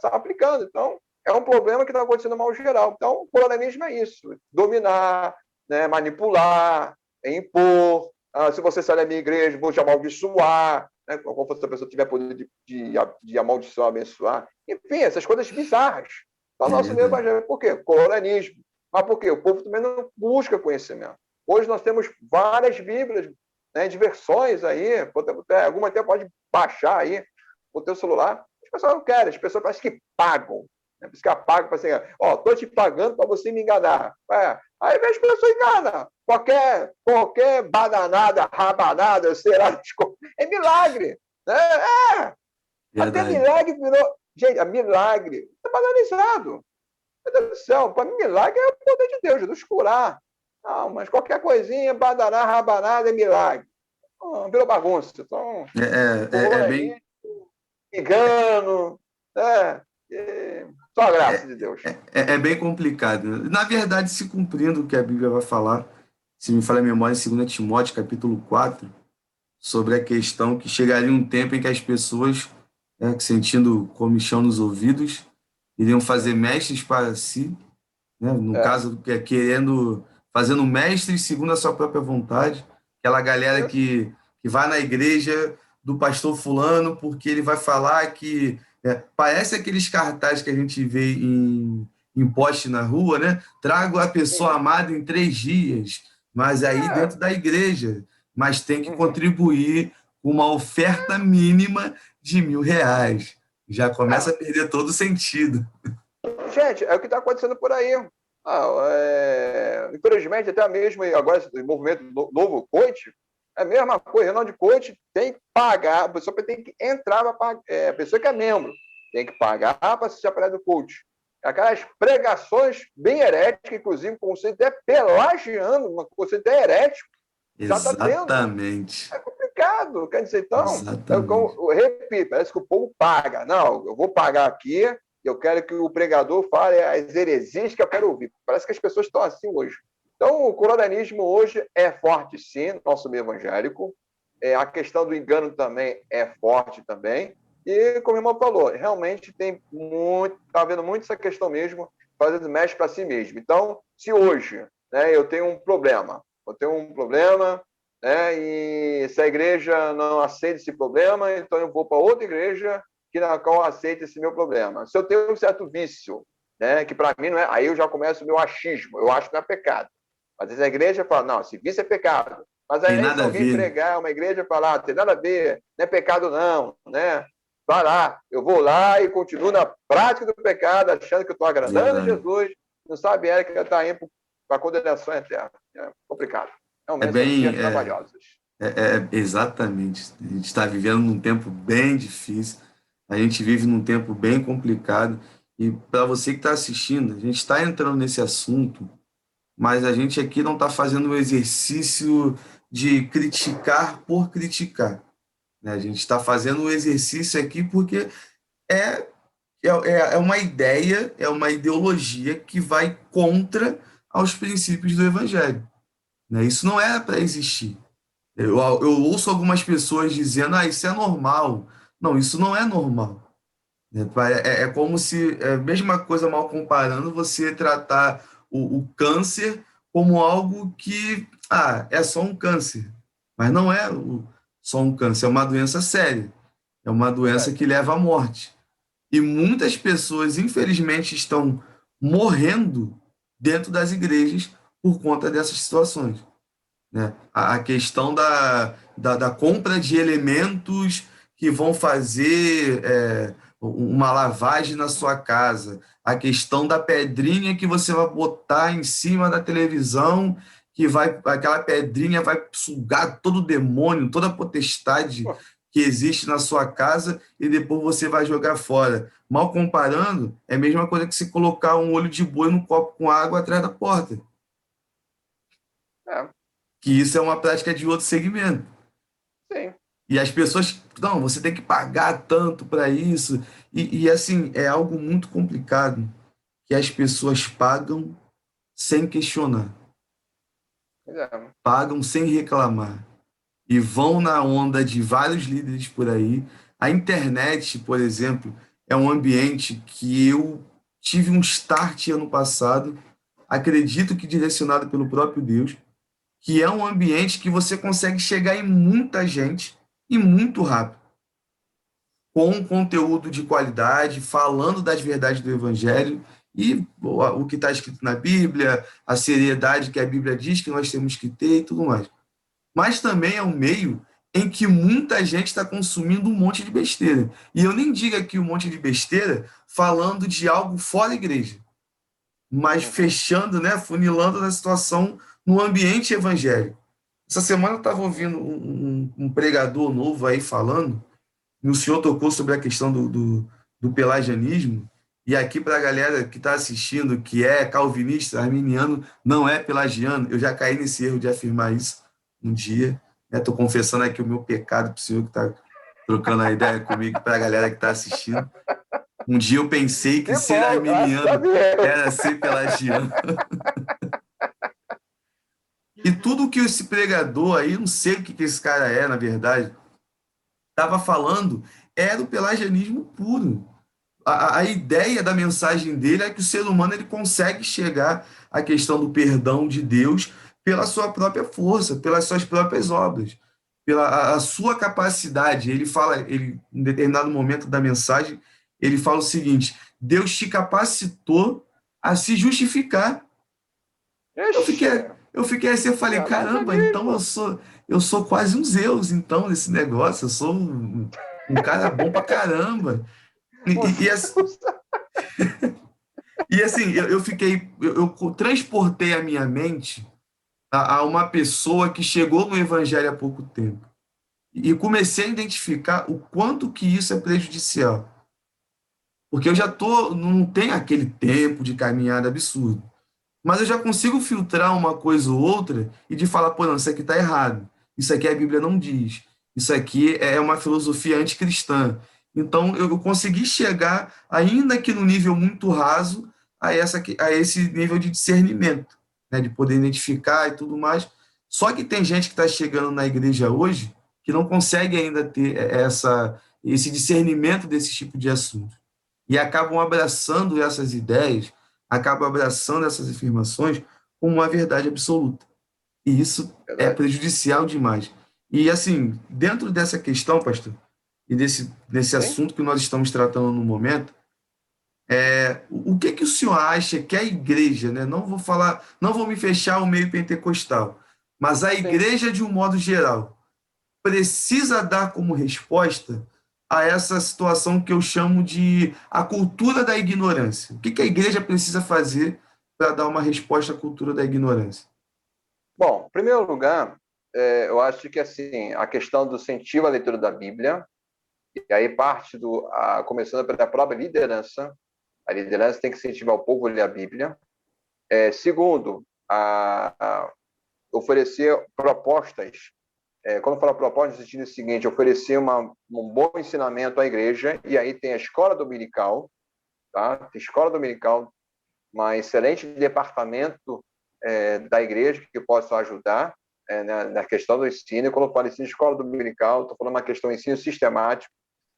aplicando. Então, é um problema que está acontecendo no mal geral. Então, o colonialismo é isso: dominar, né, manipular, impor. Se você sai da minha igreja, vou te amaldiçoar. Né, como se a pessoa tiver poder de amaldiçoar, abençoar. Enfim, essas coisas bizarras. Então, o É nosso meio verdade. evangélico, por quê? Colonialismo. Mas por quê? O povo também não busca conhecimento. Hoje nós temos várias Bíblias, né, de versões aí, alguma até pode baixar aí o teu celular. As pessoas não querem, as pessoas parecem que pagam. Né? Por isso que pagam para assim, estou te pagando para você me enganar. Aí vem as pessoas enganam. Qualquer badanada, rabanada, será, é milagre. Né? Até Verdade. milagre virou. Gente, milagre está banalizado. Meu Deus do céu, para mim, milagre é o poder de Deus, Jesus curar. Não, mas qualquer coisinha, badaná, rabanada, é milagre. Virou bagunça. Então, É bem, colonialismo, engano, só a graça de Deus. é bem complicado, né? Na verdade, se cumprindo o que a Bíblia vai falar, se me falha a memória, em 2 Timóteo, capítulo 4, sobre a questão que chegaria um tempo em que as pessoas, sentindo comichão nos ouvidos, iriam fazer mestres para si, né? No É. caso, fazendo mestres segundo a sua própria vontade, aquela galera Isso. que vai na igreja do pastor fulano porque ele vai falar que parece aqueles cartazes que a gente vê em poste na rua, né? Trago a pessoa Uhum. amada em 3 dias, mas aí É. dentro da igreja, mas tem que Uhum. contribuir com uma oferta mínima de R$ 1.000. Já começa a É. perder todo o sentido. Gente, é o que está acontecendo por aí. Infelizmente, até mesmo agora, esse movimento novo coach, é a mesma coisa. Reunião de coach tem que pagar, a pessoa tem que entrar para pagar, a pessoa que é membro tem que pagar para se separar do coach. Aquelas pregações bem heréticas, inclusive, com conceito até pelagiano, um conceito até herético, já está tendo. Exatamente. É complicado. Quer dizer, então, Exatamente. eu repito, parece que o povo paga. Não, eu vou pagar aqui, eu quero que o pregador fale as heresias que eu quero ouvir. Parece que as pessoas estão assim hoje. Então, o colonialismo hoje é forte, sim, no nosso meio evangélico. A questão do engano também é forte também. E, como o irmão falou, realmente está havendo muito essa questão mesmo, fazendo mexe para si mesmo. Então, se hoje, né, eu tenho um problema, né, e se a igreja não aceita esse problema, então eu vou para outra igreja na qual aceita esse meu problema. Se eu tenho um certo vício, né, que para mim não é, aí eu já começo o meu achismo, eu acho que não é pecado. Mas a igreja fala, não, esse vício é pecado. Mas Tem aí se nada a alguém ver. pregar uma igreja e falar, tem nada a ver, não é pecado não, né? Vai lá, eu vou lá e continuo na prática do pecado, achando que eu estou agradando Verdade. Jesus, não sabe ela que está indo para a condenação eterna. É complicado. É Realmente são bem. dias trabalhosos. Exatamente. A gente está vivendo num tempo bem difícil, a gente vive num tempo bem complicado. E para você que está assistindo, a gente está entrando nesse assunto, mas a gente aqui não está fazendo o exercício de criticar por criticar, né? A gente está fazendo o exercício aqui porque é, é uma ideia, é uma ideologia que vai contra aos princípios do Evangelho, né? Isso não era para existir. Eu ouço algumas pessoas dizendo, isso é normal. Não, isso não é normal. É como se, é a mesma coisa, mal comparando, você tratar o câncer como algo que, é só um câncer. Mas não é só um câncer, é uma doença séria. É uma doença Verdade. que leva à morte. E muitas pessoas, infelizmente, estão morrendo dentro das igrejas por conta dessas situações, né? A questão da compra de elementos que vão fazer uma lavagem na sua casa, a questão da pedrinha que você vai botar em cima da televisão, que vai, aquela pedrinha vai sugar todo o demônio, toda a potestade Pô, que existe na sua casa e depois você vai jogar fora. Mal comparando, é a mesma coisa que se colocar um olho de boi no copo com água atrás da porta, é, que isso é uma prática de outro segmento. sim. E as pessoas, não, você tem que pagar tanto para isso. Assim, é algo muito complicado que as pessoas pagam sem questionar, É. pagam sem reclamar e vão na onda de vários líderes por aí. A internet, por exemplo, é um ambiente que eu tive um start ano passado, acredito que direcionado pelo próprio Deus, que é um ambiente que você consegue chegar em muita gente e muito rápido, com um conteúdo de qualidade, falando das verdades do Evangelho e o que está escrito na Bíblia, a seriedade que a Bíblia diz que nós temos que ter e tudo mais. Mas também é um meio em que muita gente está consumindo um monte de besteira. E eu nem digo aqui um monte de besteira falando de algo fora da igreja, mas Uhum. fechando, né, funilando na situação no ambiente evangélico. Essa semana eu estava ouvindo um pregador novo aí falando, e o senhor tocou sobre a questão do pelagianismo, e aqui para a galera que está assistindo, que é calvinista, arminiano, não é pelagiano, eu já caí nesse erro de afirmar isso um dia. Estou confessando aqui o meu pecado para o senhor que está trocando a ideia comigo, para a galera que está assistindo. Um dia eu pensei que Que ser bom, graças a arminiano Deus. era ser pelagiano. E tudo que esse pregador aí, não sei o que esse cara é, na verdade, estava falando era o pelagianismo puro. A ideia da mensagem dele é que o ser humano ele consegue chegar à questão do perdão de Deus pela sua própria força, pelas suas próprias obras, pela a sua capacidade. Ele fala, ele, em determinado momento da mensagem, ele fala o seguinte: Deus te capacitou a se justificar. Eu Ixi, fiquei, eu fiquei assim, eu falei, caramba, então pelagianismo. eu sou quase um Zeus, então, nesse negócio, eu sou um cara bom pra caramba. E, e, e, assim, e assim, eu fiquei, eu transportei a minha mente a uma pessoa que chegou no evangelho há pouco tempo. E comecei a identificar o quanto que isso é prejudicial. Porque eu já não tenho aquele tempo de caminhada absurdo. Mas eu já consigo filtrar uma coisa ou outra e de falar, pô, não, isso aqui está errado. Isso aqui a Bíblia não diz. Isso aqui é uma filosofia anticristã. Então, eu consegui chegar, ainda que no nível muito raso, a esse nível de discernimento, né, de poder identificar e tudo mais. Só que tem gente que está chegando na igreja hoje que não consegue ainda ter esse discernimento desse tipo de assunto. E acabam abraçando essas ideias, acabam abraçando essas afirmações como uma verdade absoluta. E isso é Verdade. prejudicial demais. E, assim, dentro dessa questão, pastor, e desse Sim? assunto que nós estamos tratando no momento, o que que o senhor acha que a igreja, né? Não vou falar, não vou me fechar ao meio pentecostal, Mas a Sim. igreja, de um modo geral, precisa dar como resposta a essa situação que eu chamo de a cultura da ignorância. O que que a igreja precisa fazer para dar uma resposta à cultura da ignorância? Bom, em primeiro lugar, eu acho que assim a questão do incentivo à leitura da Bíblia, e aí parte começando pela própria liderança. A liderança tem que incentivar o povo a ler a Bíblia. Segundo, oferecer propostas. Quando eu falo propostas, no sentido seguinte, oferecer um bom ensinamento à igreja, e aí tem a escola dominical, tá? Tem escola dominical, um excelente departamento da igreja que possa ajudar na questão do ensino. E quando eu falo ensino de escola dominical, estou falando uma questão de ensino sistemático.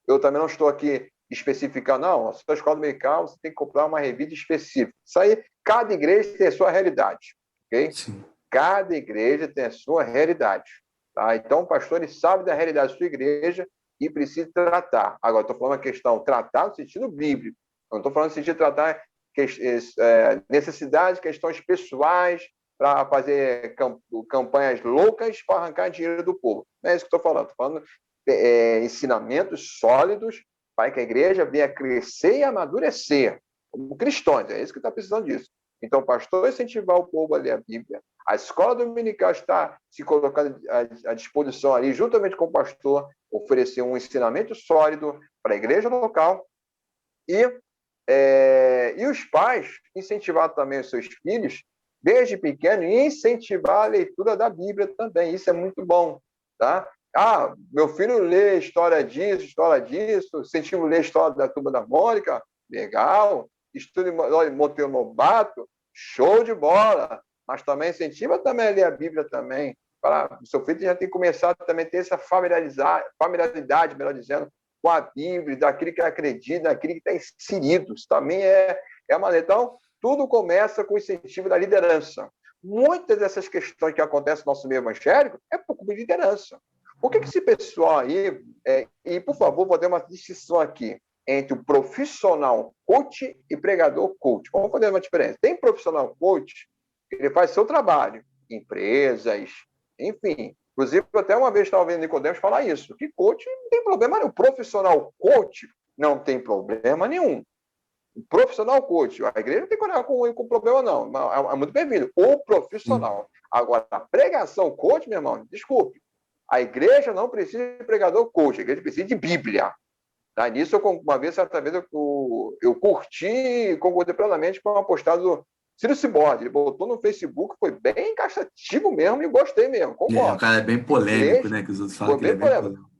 Eu também não estou aqui especificando, não, a sua escola dominical você tem que comprar uma revista específica. Isso aí, cada igreja tem a sua realidade, ok? Sim. Cada igreja tem a sua realidade. Tá? Então, o pastor ele sabe da realidade da sua igreja e precisa tratar. Agora, estou falando uma questão, tratar no sentido bíblico. Não estou falando no sentido de tratar necessidades, questões pessoais, para fazer campanhas loucas para arrancar dinheiro do povo. Não é isso que estou falando. Estou falando ensinamentos sólidos para que a igreja venha crescer e amadurecer como cristãos. É isso que está precisando disso. Então, o pastor incentivar o povo a ler a Bíblia. A escola dominical está se colocando à disposição ali, juntamente com o pastor, oferecer um ensinamento sólido para a igreja local e os pais incentivar também os seus filhos, desde pequeno, e incentivar a leitura da Bíblia também. Isso é muito bom, tá? Meu filho lê história disso, incentivo a ler história da Turma da Mônica, legal. Estude Monteiro Lobato, show de bola. Mas também incentiva também a ler a Bíblia também. O seu filho já tem que começar também a ter essa familiaridade, melhor dizendo, com a Bíblia, daquilo que acredita, daquilo que está inserido. Isso também é uma lei. Então, tudo começa com o incentivo da liderança. Muitas dessas questões que acontecem no nosso meio evangélico é por culpa de liderança. Por que esse pessoal aí, e por favor, vou dar uma distinção aqui entre o profissional coach e pregador coach. Vamos fazer uma diferença. Tem profissional coach, ele faz seu trabalho, empresas, enfim. Inclusive, até uma vez estava vendo Nicodemos falar isso, que coach não tem problema nenhum. O profissional coach não tem problema nenhum. O profissional coach, a igreja não tem que olhar com problema, não. É muito bem-vindo. O profissional. Agora, a pregação coach, meu irmão, desculpe. A igreja não precisa de pregador coach, a igreja precisa de Bíblia. Tá? Nisso, uma vez, certa vez, eu curti e concordei plenamente com uma postagem do Ciro Cibordi. Ele botou no Facebook, foi bem cansativo mesmo e gostei mesmo, O concordo. cara é bem polêmico, né? Que os outros falam Foi que ele é bem bem polêmico.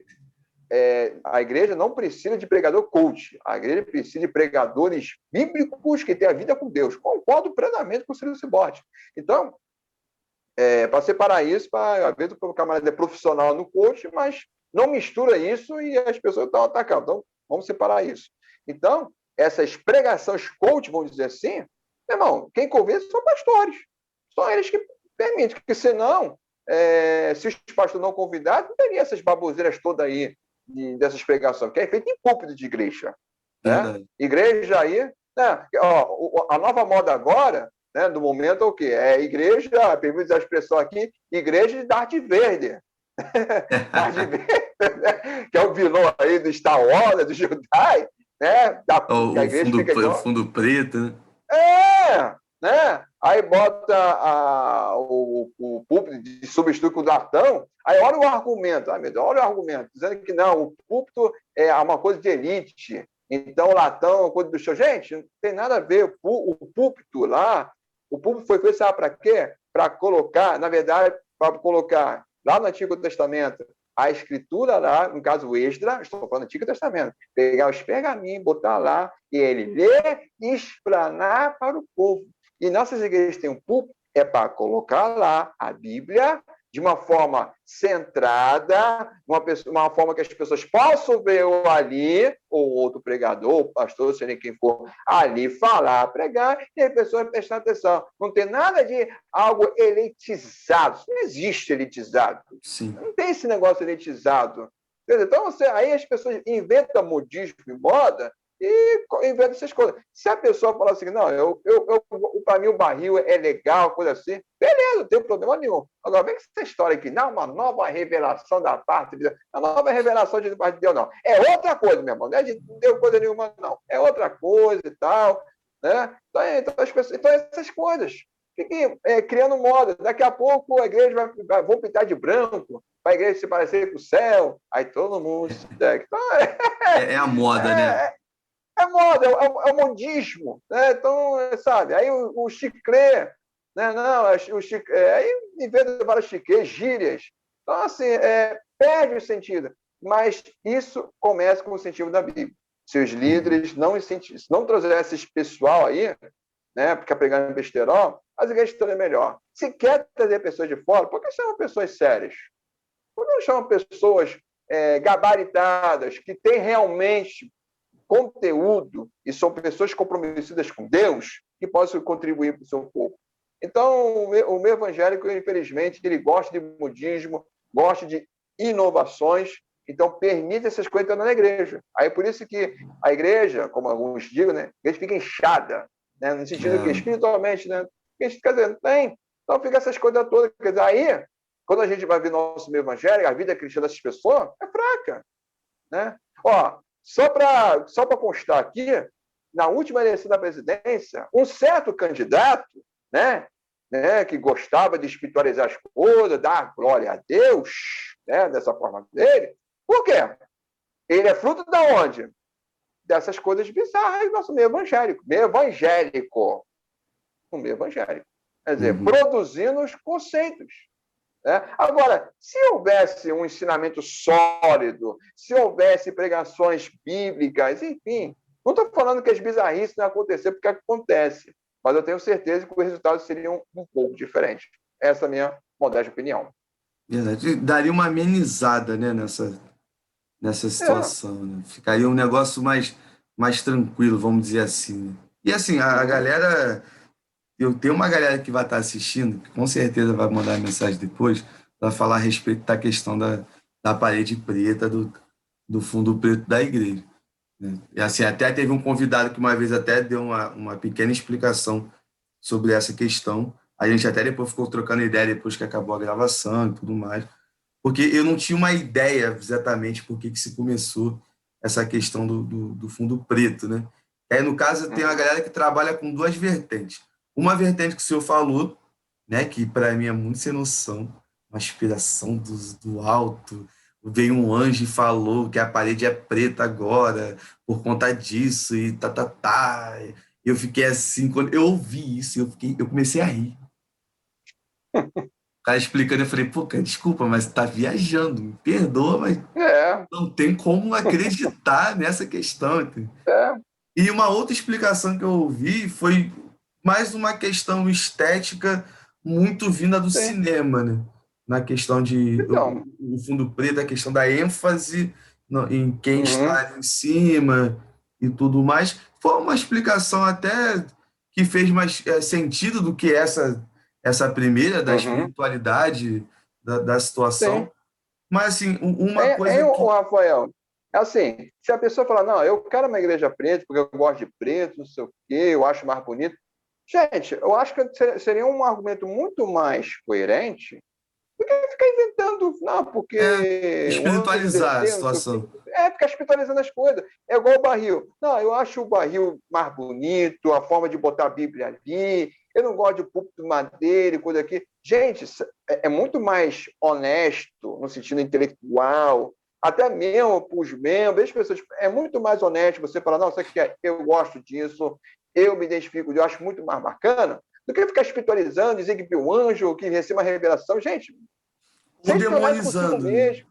polêmico. A igreja não precisa de pregador coach. A igreja precisa de pregadores bíblicos que têm a vida com Deus. Concordo plenamente com o Ciro Cibordi. Então, para separar isso, às vezes o camarada é profissional no coach, mas não mistura isso e as pessoas estão atacando. Então, vamos separar isso. Então, essas pregações coach, vamos dizer assim, meu irmão, quem convence são pastores. São eles que permitem, porque senão, se os pastores não convidarem, não teria essas baboseiras todas aí dessas pregações, que é feito em púlpito de igreja. Né? Verdade. Igreja aí, né? A nova moda agora, né, do momento é o quê? É igreja, permite a expressão aqui, igreja de Darth Vader. Darth Vader, né? Que é o vilão aí do Star Wars, do Jedi, né? Que a igreja fica O igual. fundo preto, né? Né? Aí bota o púlpito de substitui com o latão, aí olha o argumento, meu Deus, olha o argumento, dizendo que não, o púlpito é uma coisa de elite, então o latão é uma coisa do show. Gente, não tem nada a ver, o púlpito lá, o púlpito foi feito, sabe para quê? Para colocar, na verdade, para colocar lá no Antigo Testamento, a escritura lá, no caso o Esdra, estou falando do Antigo Testamento, pegar os pergaminhos, botar lá, e ele ler e explanar para o povo. E nossas igrejas têm um púlpito, para colocar lá a Bíblia de uma forma centrada, uma forma que as pessoas possam ver ali, ou outro pregador, ou pastor, seja quem for, ali falar, pregar, e as pessoas prestar atenção. Não tem nada de algo elitizado. Isso não existe elitizado. Sim. Não tem esse negócio elitizado. Então, aí as pessoas inventam modismo e moda inventa essas coisas. Se a pessoa falar assim, não, para mim o barril é legal, coisa assim, beleza, não tem problema nenhum. Agora, vem com essa história aqui, não, uma nova revelação da parte de Deus. A nova revelação de parte de Deus, não. É outra coisa, meu irmão, não é de Deus coisa nenhuma, não. É outra coisa e tal, né? Então essas coisas. Fiquem criando moda. Daqui a pouco a igreja vão pintar de branco, para a igreja se parecer com o céu, aí todo mundo se segue. Então, É a moda, né? é moda, é o modismo, né? Então, sabe, aí o chiclê, né? Não, aí inventa várias chiquês, gírias. Então, assim, perde o sentido. Mas isso começa com o sentido da Bíblia. Se os líderes não trouxessem esse pessoal aí, né, porque pregando besterol, as igrejas estariam melhor. Se quer trazer pessoas de fora, por que chamam pessoas sérias? Por que não chamam pessoas gabaritadas, que têm realmente conteúdo e são pessoas comprometidas com Deus que possam contribuir para o seu povo? Então, o meu evangélico, infelizmente, ele gosta de modismo, gosta de inovações, então permite essas coisas entrar na igreja. Aí por isso que a igreja, como alguns dizem, né, a igreja fica inchada, né, no sentido que espiritualmente, né, quer dizer, não tem. Então fica essas coisas todas. Quer dizer, aí, quando a gente vai ver nosso meio evangélico, a vida cristã dessas pessoas é fraca, né? Ó, só para constar aqui, na última eleição da presidência, um certo candidato, né, que gostava de espiritualizar as coisas, dar glória a Deus, né, dessa forma dele. Por quê? Ele é fruto de onde? Dessas coisas bizarras do nosso meio evangélico. Meio evangélico. O meio evangélico. Quer dizer, produzindo os conceitos. Né? Agora, se houvesse um ensinamento sólido, se houvesse pregações bíblicas, enfim, não estou falando que as bizarrices não acontecer, porque acontece, mas eu tenho certeza que os resultados seriam um pouco diferentes. Essa é a minha modesta opinião. Verdade. Daria uma amenizada, né, nessa situação, né? Ficaria um negócio mais tranquilo, vamos dizer assim, né? E assim, a galera, eu tenho uma galera que vai estar assistindo, que com certeza vai mandar mensagem depois, para falar a respeito da questão da parede preta, do fundo preto da igreja, né? E assim, até teve um convidado que uma vez até deu uma pequena explicação sobre essa questão. A gente até depois ficou trocando ideia depois que acabou a gravação e tudo mais, porque eu não tinha uma ideia exatamente por que se começou essa questão do fundo preto, né? Aí, no caso, tem uma galera que trabalha com duas vertentes. Uma vertente que o senhor falou, né, que para mim é muito sem noção, uma inspiração do alto. Veio um anjo e falou que a parede é preta agora, por conta disso, e tá. Eu fiquei assim, quando eu ouvi isso, eu comecei a rir. O cara explicando, eu falei, pô, cara, desculpa, mas tá viajando, me perdoa, mas não tem como acreditar nessa questão. Entendeu? E uma outra explicação que eu ouvi foi mais uma questão estética muito vinda do cinema, né? Na questão de Então, o fundo preto, a questão da ênfase em quem está ali em cima e tudo mais. Foi uma explicação até que fez mais sentido do que essa primeira, da espiritualidade da situação. sim. Mas, assim, uma coisa que... O Rafael, assim, se a pessoa falar, não, eu quero uma igreja preta porque eu gosto de preto, não sei o quê, eu acho mais bonito. Gente, eu acho que seria um argumento muito mais coerente do que ficar inventando, não, porque o anjo espiritualizar a desceu, não sei o quê. situação. Ficar espiritualizando as coisas. É igual o barril. Não, eu acho o barril mais bonito, a forma de botar a Bíblia ali. Eu não gosto de púlpito madeira e coisa aqui. Gente, é muito mais honesto no sentido intelectual, até mesmo para os membros, as pessoas, é muito mais honesto você falar, não, isso aqui eu gosto disso, eu me identifico, eu acho muito mais bacana, do que ficar espiritualizando, dizer que viu um anjo, que recebeu uma revelação. Gente, Ou seja honesto consigo demonizando, né? mesmo.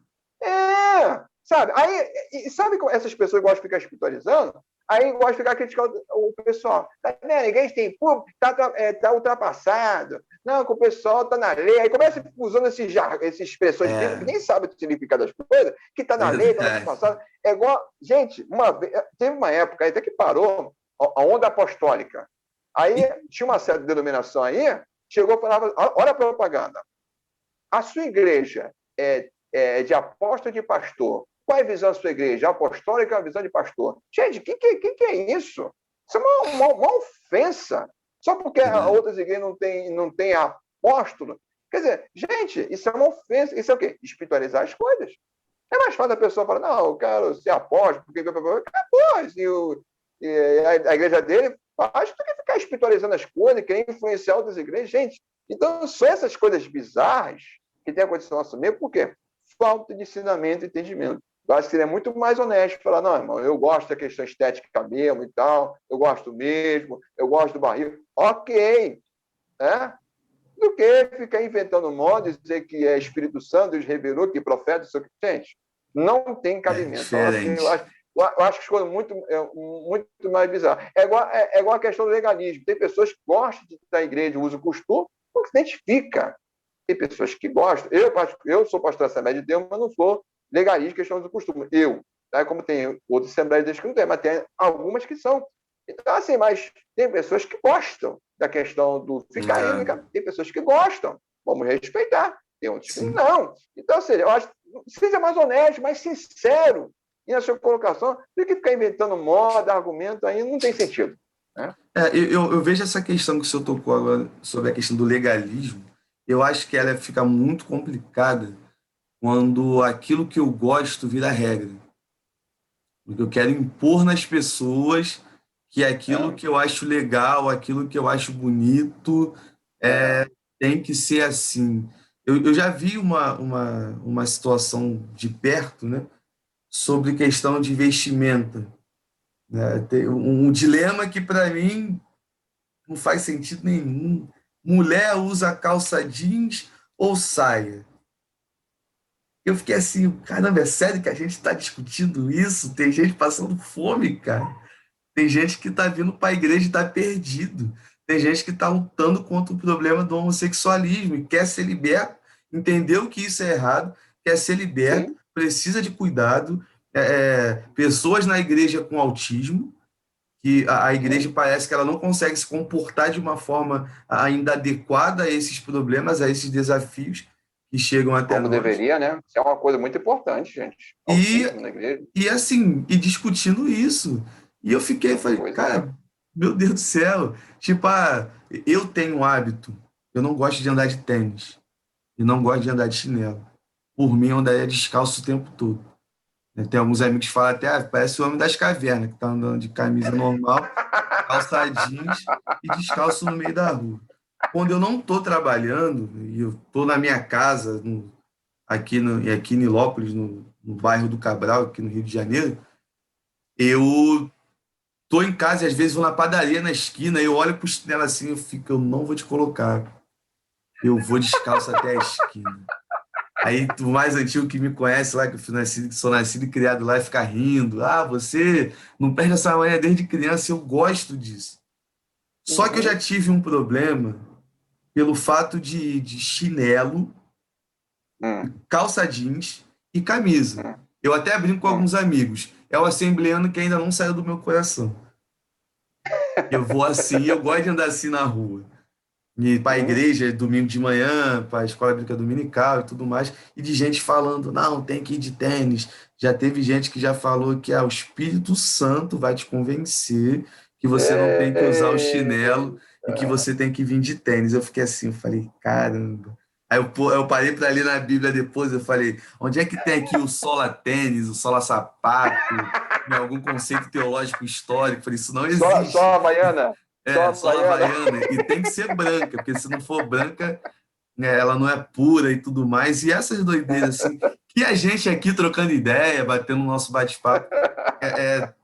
Sabe? Aí, sabe como essas pessoas gostam de ficar espiritualizando? Aí gostam de ficar criticando o pessoal. Tá vendo? Ninguém tem público, tá ultrapassado. Não, que o pessoal tá na lei. Aí começa usando essas expressões bíblicas, que nem sabe o significado das coisas, que tá na lei, tá ultrapassado. É igual. Gente, teve uma época até que parou a onda apostólica. Aí tinha uma certa denominação aí, chegou e falava: olha a propaganda. A sua igreja é de apóstolo de pastor qual é a visão da sua igreja? Apostólica ou a visão de pastor? Gente, o que é isso? Isso é uma ofensa. Só porque outras igrejas não têm apóstolo. Quer dizer, gente, isso é uma ofensa. Isso é o quê? Espiritualizar as coisas. É mais fácil a pessoa falar, não, eu quero ser apóstolo, porque acabou, e a igreja dele faz do que ficar espiritualizando as coisas, querer influenciar outras igrejas. Gente, então são essas coisas bizarras que tem acontecido no nosso meio, por quê? Falta de ensinamento e entendimento. Eu acho que seria muito mais honesto falar, não, irmão, eu gosto da questão estética de cabelo e tal, eu gosto mesmo, eu gosto do barril. Ok, né? Do que ficar inventando moda, dizer que é Espírito Santo, Deus revelou, que profeta, isso aqui. Gente, não tem cabimento. Então, assim, eu acho que ficou muito mais bizarro. É igual a questão do legalismo. Tem pessoas que gostam de estar na igreja, usam o costume, porque se identifica. Tem pessoas que gostam. Eu sou pastor da Assembleia de Deus, mas não sou legalista em questão do costume. Como tem outras Assembleias de Deus que não tem, mas tem algumas que são. Então, assim, mas tem pessoas que gostam da questão do ficar indo, tem pessoas que gostam, vamos respeitar, tem outros que não. Então, ou seja, eu acho que seja mais honesto, mais sincero na sua colocação, do que ficar inventando moda, argumento, aí não tem sentido. Né? Eu vejo essa questão que o senhor tocou agora sobre a questão do legalismo, eu acho que ela fica muito complicada quando aquilo que eu gosto vira regra. Porque eu quero impor nas pessoas que aquilo que eu acho legal, aquilo que eu acho bonito, tem que ser assim. Eu já vi uma situação de perto, né, sobre questão de vestimenta. Né? Tem um dilema que, para mim, não faz sentido nenhum. Mulher usa calça jeans ou saia? Eu fiquei assim, caramba, é sério que a gente está discutindo isso? Tem gente passando fome, cara. Tem gente que está vindo para a igreja e está perdido. Tem gente que está lutando contra o problema do homossexualismo e quer ser liberto, entendeu que isso é errado, quer ser liberto, precisa de cuidado. Pessoas na igreja com autismo, que a igreja parece que ela não consegue se comportar de uma forma ainda adequada a esses problemas, a esses desafios que chegam até Como nós. deveria, né? Isso é uma coisa muito importante, gente. Autismo na igreja. E discutindo isso. E eu falei, cara, meu Deus do céu. Tipo, eu tenho um hábito, eu não gosto de andar de tênis. E não gosto de andar de chinelo. Por mim, eu andaria descalço o tempo todo. Tem alguns amigos que falam até, parece o homem das cavernas, que tá andando de camisa normal, calça jeans e descalço no meio da rua. Quando eu não estou trabalhando, e eu estou na minha casa, aqui em Nilópolis, no bairro do Cabral, aqui no Rio de Janeiro, eu estou em casa e às vezes vou na padaria na esquina, eu olho para o chinelo assim, eu não vou te colocar. Eu vou descalço até a esquina. Aí, o mais antigo que me conhece lá, que sou nascido e criado lá, fica rindo. Você não perde essa manhã desde criança, eu gosto disso. Só que eu já tive um problema pelo fato de chinelo, calça jeans e camisa. Eu até brinco com alguns amigos. É o assembleano que ainda não saiu do meu coração. Eu vou assim, eu gosto de andar assim na rua. E para a igreja, domingo de manhã, para a escola bíblica dominical e tudo mais, e de gente falando, não, tem que ir de tênis. Já teve gente que já falou que o Espírito Santo vai te convencer que você não tem que usar o chinelo e que você tem que vir de tênis. Eu fiquei assim, eu falei, caramba. Aí eu parei para ler na Bíblia depois, eu falei, onde é que tem aqui o sola tênis, o sola sapato, em algum conceito teológico histórico? Eu falei, isso não existe. Só a Havaiana? Só a Havaiana. E tem que ser branca, porque se não for branca, ela não é pura e tudo mais. E essas doideiras, assim, que a gente aqui trocando ideia, batendo o nosso bate-papo, a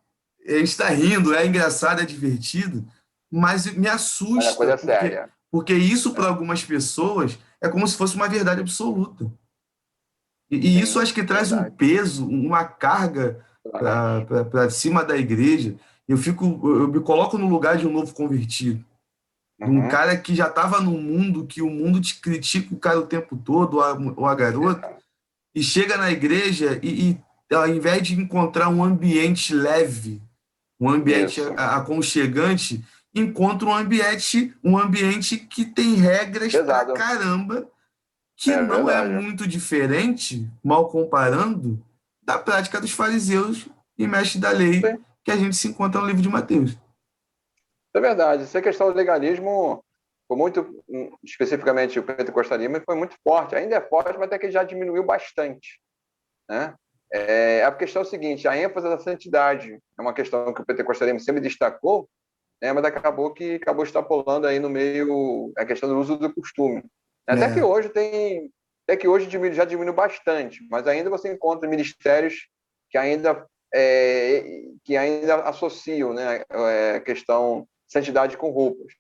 gente está rindo, é engraçado, é divertido, mas me assusta, coisa séria. Porque isso, para algumas pessoas, é como se fosse uma verdade absoluta. E isso acho que traz um peso, uma carga para cima da igreja. Eu me coloco no lugar de um novo convertido. Um cara que já estava no mundo, que o mundo te critica o cara o tempo todo, ou a garota, e chega na igreja e ao invés de encontrar um ambiente leve, um ambiente aconchegante, encontra um ambiente que tem regras pra caramba, que não é muito diferente, mal comparando, da prática dos fariseus e mestres da lei Sim, que a gente se encontra no livro de Mateus. é verdade. Essa questão do legalismo foi muito, especificamente o pentecostalismo, foi muito forte. Ainda é forte, mas até que já diminuiu bastante, né? A questão é o seguinte, a ênfase da santidade é uma questão que o pentecostalismo sempre destacou, né, mas acabou extrapolando aí no meio a questão do uso do costume. Até que É, hoje já diminuiu bastante, mas ainda você encontra ministérios que ainda associam, né, a questão santidade com roupas.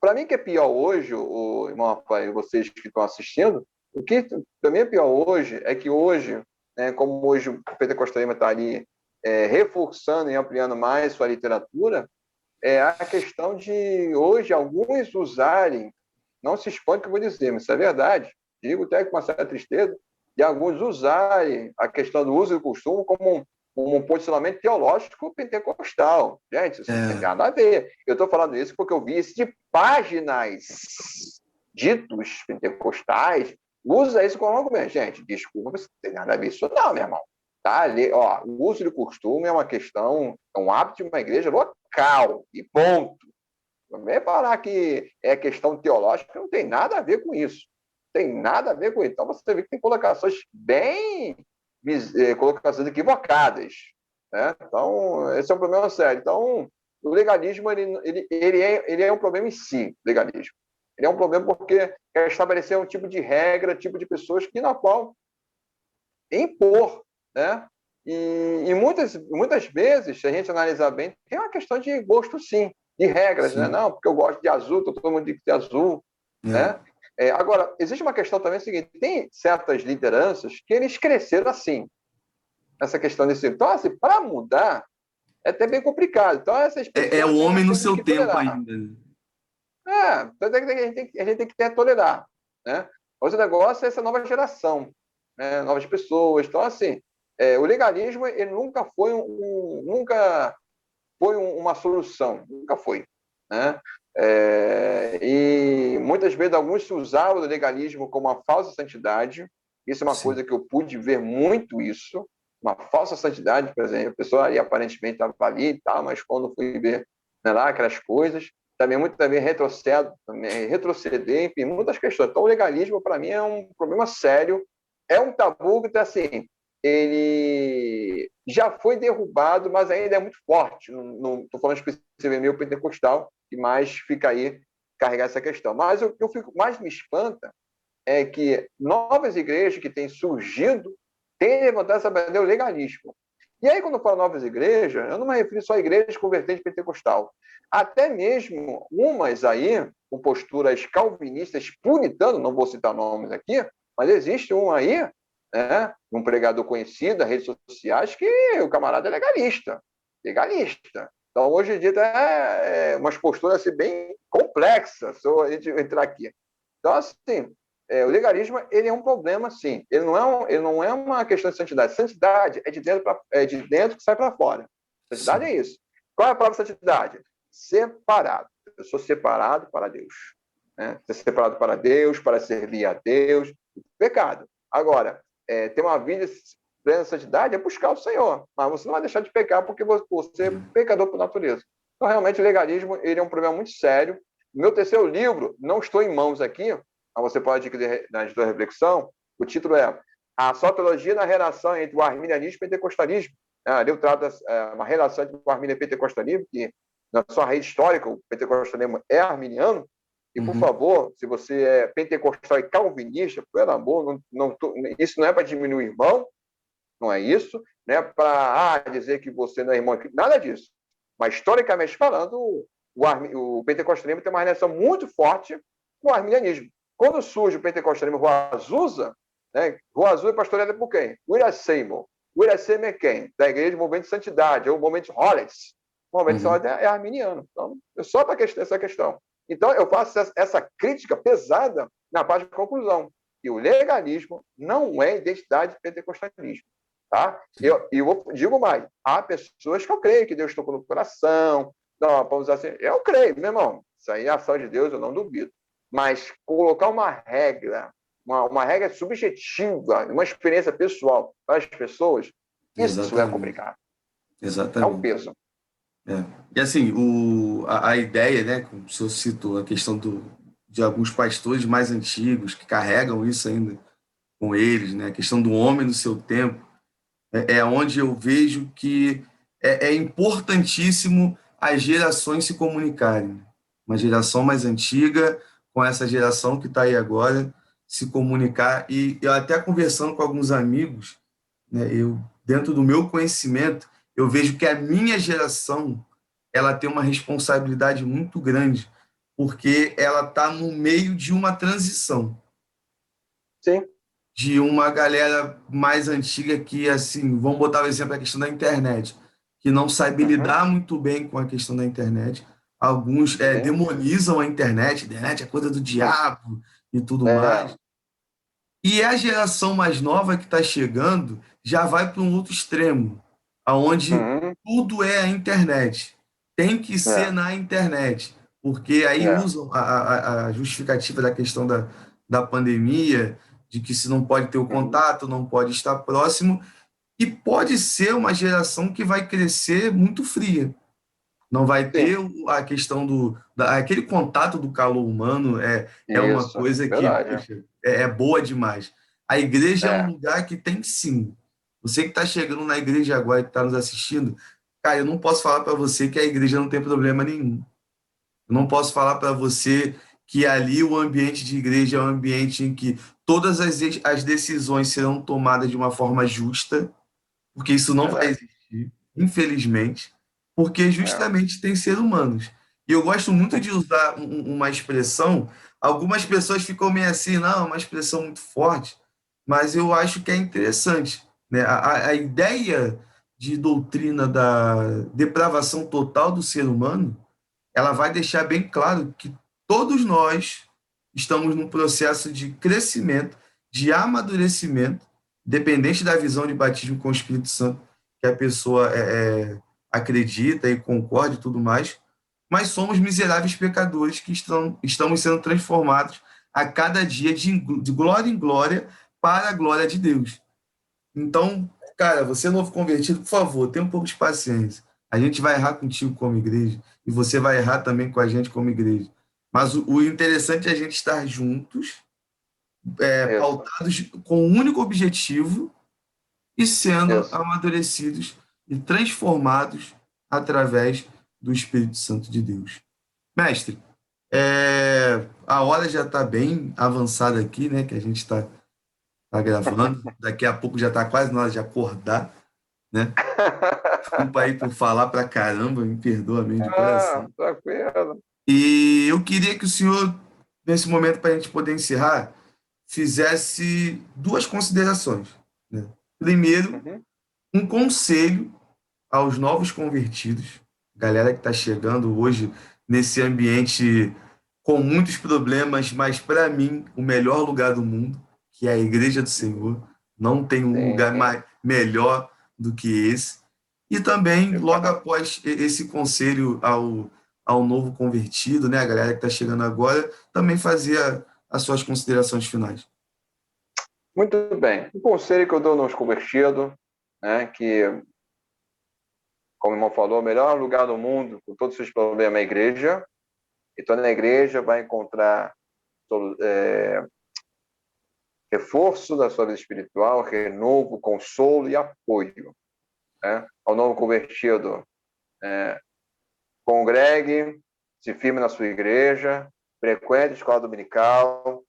Para mim, que é pior hoje, o irmão Rafael, vocês que estão assistindo, o que para mim é pior hoje é que hoje, né, como hoje o pentecostalismo está ali reforçando e ampliando mais sua literatura, é a questão de hoje alguns usarem, não se expõe que eu vou dizer, mas isso é verdade, digo até com uma certa tristeza, de alguns usarem a questão do uso do costume como um posicionamento teológico pentecostal. Gente, isso não tem é, nada a ver. Eu estou falando isso porque eu vi isso de páginas ditos pentecostais, usa isso como argumento. Gente, desculpa, isso não tem nada a ver isso não, meu irmão. Tá? Ali, ó, o uso de costume é uma questão, é um hábito de uma igreja local, e ponto. Não vem falar que é questão teológica, não tem nada a ver com isso. Não tem nada a ver com isso. Então você vê que tem colocações colocações equivocadas. Né? Então, esse é um problema sério. Então, o legalismo ele é um problema em si, legalismo. Ele é um problema porque quer estabelecer um tipo de regra, tipo de pessoas que na qual impor, né? E muitas vezes, se a gente analisar bem, tem uma questão de gosto, sim, de regras, né? sim, Não, porque eu gosto de azul, todo mundo diz de azul, é, né? Agora, existe uma questão também seguinte: tem certas lideranças que eles cresceram assim, essa questão desse. Então, assim, para mudar é até bem complicado. Então, essas é pessoas o nós homem no temos seu que tempo tolerar. ainda. Né? Então é que a gente tem que ter tolerar, né? Mas o negócio é essa nova geração, né? Novas pessoas. Então, assim, o legalismo ele nunca foi uma solução, nunca foi, né? E muitas vezes alguns se usavam do legalismo como uma falsa santidade. Isso é uma Sim, coisa que eu pude ver muito isso, uma falsa santidade, por exemplo, a pessoa ali aparentemente estava ali e tal, mas quando fui ver, né, lá aquelas coisas, também muitas vezes retroceder, enfim, muitas questões. Então o legalismo para mim é um problema sério, é um tabu que está assim, ele já foi derrubado, mas ainda é muito forte. Não estou falando especificamente meio pentecostal, que mais fica aí carregar essa questão. Mas o que mais me espanta é que novas igrejas que têm surgido têm levantado essa bandeira do legalismo. E aí, quando eu falo novas igrejas, eu não me refiro só a igrejas com vertente pentecostal. Até mesmo umas aí, com posturas calvinistas, puritano, não vou citar nomes aqui, mas existe um aí, né, um pregador conhecido nas redes sociais, que o camarada é legalista. Legalista. Então, hoje em dia, é umas posturas assim, bem complexas, se a gente entrar aqui. Então, assim, o legalismo ele é um problema, sim. Ele não é uma questão de santidade. Santidade é de dentro que sai para fora. Santidade sim, é isso. Qual é a própria santidade? Separado. Eu sou separado para Deus. Né? Ser separado para Deus, para servir a Deus. Pecado. Agora, ter uma vida plena de santidade é buscar o Senhor. Mas você não vai deixar de pecar porque você é pecador por natureza. Então, realmente, o legalismo ele é um problema muito sério. Meu terceiro livro, não estou em mãos aqui, mas você pode adquirir na editora Reflexão. O título é A Soteriologia na Relação entre o Arminianismo e o Pentecostalismo. Ali eu trato uma relação entre o arminianismo e o pentecostalismo, que na sua raiz histórica o pentecostalismo é arminiano. E, por uhum, favor, se você é pentecostal e calvinista, pelo amor, isso não é para diminuir o irmão, não é isso, não é para dizer que você não é irmão, nada disso. Mas, historicamente falando, o pentecostalismo tem uma relação muito forte com o arminianismo. Quando surge o pentecostalismo Rua Azusa, né, Rua Azusa é pastoreada por quem? William Seymour. William Seymour é quem? Da Igreja do Movimento de Santidade, ou o Movimento Hollis. O Movimento de uhum, Santidade é arminiano. Então, é só para essa questão. Então, eu faço essa crítica pesada na parte de conclusão, que o legalismo não é identidade de pentecostalismo. Tá? sim. Eu digo mais, há pessoas que eu creio que Deus tocou no coração, não, vamos dizer assim, eu creio, meu irmão, isso aí é ação de Deus, eu não duvido. Mas colocar uma regra, uma regra subjetiva, uma experiência pessoal para as pessoas, Isso é Exatamente. complicado. É um Exatamente. peso. É. E assim, a ideia, né, como o senhor citou, a questão de alguns pastores mais antigos que carregam isso ainda com eles, né, a questão do homem no seu tempo, é onde eu vejo que é importantíssimo as gerações se comunicarem. Uma geração mais antiga com essa geração que está aí agora se comunicar. E eu até conversando com alguns amigos, né, dentro do meu conhecimento, eu vejo que a minha geração ela tem uma responsabilidade muito grande, porque ela está no meio de uma transição Sim. de uma galera mais antiga que, assim, vamos botar o exemplo da questão da internet, que não sabe Uhum. lidar muito bem com a questão da internet. Alguns Sim. demonizam a internet é coisa do diabo e tudo É. mais. E a geração mais nova que está chegando já vai para um outro extremo, aonde Uhum. tudo é a internet. Tem que ser É. na internet, porque aí É. usam a justificativa da questão da pandemia, de que se não pode ter o Uhum. contato, não pode estar próximo, e pode ser uma geração que vai crescer muito fria. Não vai Sim. ter a questão aquele contato do calor humano é uma Isso. coisa que, Verdade. poxa, é boa demais. A igreja é um É. lugar que tem sim. Você que está chegando na igreja agora e está nos assistindo, cara, eu não posso falar para você que a igreja não tem problema nenhum. Eu não posso falar para você que ali o ambiente de igreja é um ambiente em que todas as decisões serão tomadas de uma forma justa, porque isso não vai Verdade. existir, infelizmente, porque É. justamente tem seres humanos. E eu gosto muito de usar uma expressão, algumas pessoas ficam meio assim, não, é uma expressão muito forte, mas eu acho que é interessante, né? A ideia de doutrina da depravação total do ser humano, ela vai deixar bem claro que todos nós estamos num processo de crescimento, de amadurecimento, dependente da visão de batismo com o Espírito Santo que a pessoa acredita e concorda e tudo mais, mas somos miseráveis pecadores que estamos sendo transformados a cada dia de glória em glória para a glória de Deus. Então, cara, você novo convertido, por favor, tenha um pouco de paciência. A gente vai errar contigo como igreja e você vai errar também com a gente como igreja. Mas o interessante é a gente estar juntos, Isso. pautados com um único objetivo e sendo Isso. amadurecidos e transformados através do Espírito Santo de Deus. Mestre, a hora já está bem avançada aqui, né? Que a gente está gravando. Daqui a pouco já está quase na hora de acordar, né? Desculpa aí por falar pra caramba, me perdoa mesmo de Ah, coração. tranquilo. E eu queria que o senhor, nesse momento, para a gente poder encerrar, fizesse duas considerações, né? Primeiro, Uhum. um conselho aos novos convertidos, galera que está chegando hoje nesse ambiente com muitos problemas, mas para mim, o melhor lugar do mundo, que é a Igreja do Senhor. Não tem um lugar Sim. melhor do que esse. E também, De logo fato. após esse conselho ao novo convertido, né, a galera que está chegando agora, também fazer as suas considerações finais. Muito bem. O conselho que eu dou nos convertidos, né, que, como o irmão falou, o melhor lugar do mundo, com todos os seus problemas, é a igreja. Então, na igreja vai encontrar reforço da sua vida espiritual, renovo, consolo e apoio. Né? Ao novo convertido, congregue, se firme na sua igreja, frequente a escola dominical,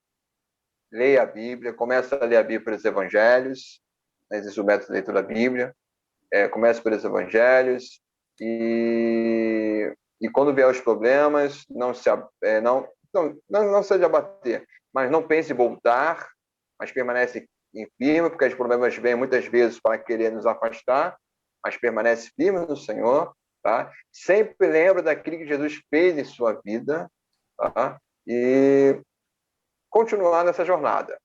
leia a Bíblia, comece a ler a Bíblia pelos evangelhos, né? Existe o método de leitura da Bíblia, comece pelos evangelhos e quando vier os problemas, não seja abater, mas não pense em voltar, mas permanece em firme, porque os problemas vêm muitas vezes para querer nos afastar, mas permanece firme no Senhor, tá? Sempre lembra daquilo que Jesus fez em sua vida, tá? E continuar nessa jornada.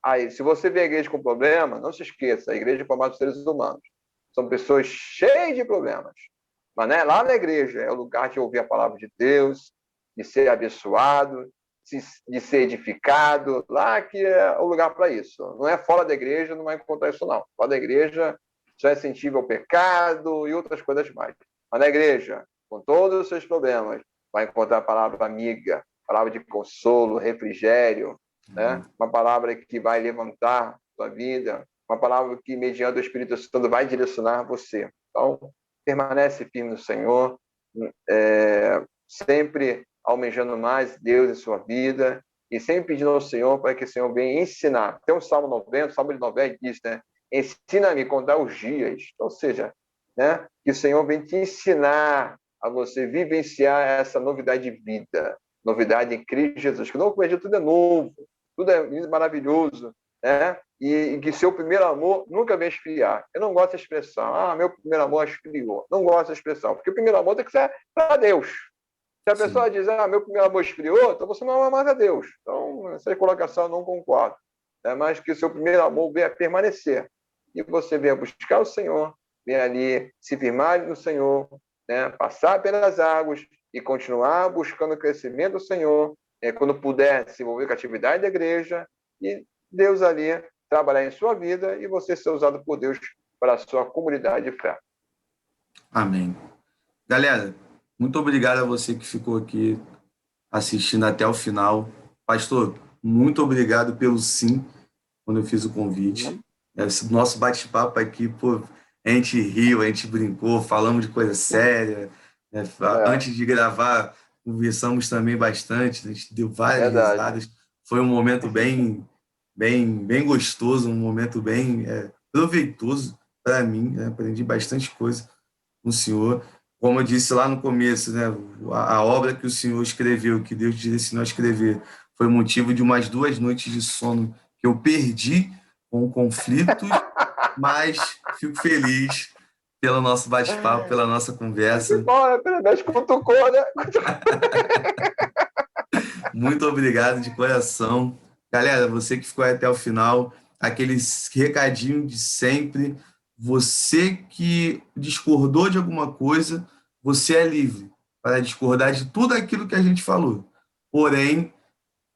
Aí, se você vê a igreja com problema, não se esqueça, a igreja é formada por seres humanos. São pessoas cheias de problemas. Mas né, lá na igreja é o lugar de ouvir a palavra de Deus, de ser abençoado, de ser edificado. Lá que é o lugar para isso. Não é fora da igreja, não vai encontrar isso não. Fora da igreja só é sensível ao pecado e outras coisas mais. Mas na igreja, com todos os seus problemas, vai encontrar a palavra amiga, palavra de consolo, refrigério, né? Uma palavra que vai levantar a sua vida, uma palavra que, mediante o Espírito Santo, vai direcionar você. Então, permanece firme no Senhor, sempre almejando mais Deus em sua vida e sempre pedindo ao Senhor para que o Senhor venha ensinar. Tem um Salmo 90, o Salmo de 90 diz, né? Ensina-me a contar os dias. Ou seja, né? Que o Senhor venha te ensinar a você vivenciar essa novidade de vida, novidade em Cristo Jesus. Que o novo convertido tudo é novo, tudo é maravilhoso, né? E que seu primeiro amor nunca vai esfriar. Eu não gosto da expressão, meu primeiro amor esfriou. Não gosto da expressão, porque o primeiro amor tem que ser para Deus. Se a pessoa diz, meu primeiro amor esfriou, então você não ama mais a Deus. Então, essa colocação eu não concordo. Mas que o seu primeiro amor venha permanecer. E você venha buscar o Senhor, venha ali se firmar no Senhor, né? Passar pelas águas e continuar buscando o crescimento do Senhor, quando puder se envolver com a atividade da igreja, e Deus ali trabalhar em sua vida e você ser usado por Deus para a sua comunidade de fé. Amém. Galera, muito obrigado a você que ficou aqui assistindo até o final. Pastor, muito obrigado pelo sim, quando eu fiz o convite. Esse nosso bate-papo aqui, pô, a gente riu, a gente brincou, falamos de coisa séria. Né? Antes de gravar, conversamos também bastante, a gente deu várias risadas. Foi um momento bem gostoso, um momento bem proveitoso para mim. Né? Aprendi bastante coisa com o senhor. Como eu disse lá no começo, né? A obra que o senhor escreveu, que Deus direcionou a escrever, foi motivo de umas 2 noites de sono que eu perdi com conflitos, mas fico feliz pelo nosso bate-papo, pela nossa conversa. Bora, pelo menos cutucou, né? Muito obrigado de coração. Galera, você que ficou até o final, aquele recadinho de sempre. Você que discordou de alguma coisa, você é livre para discordar de tudo aquilo que a gente falou. Porém,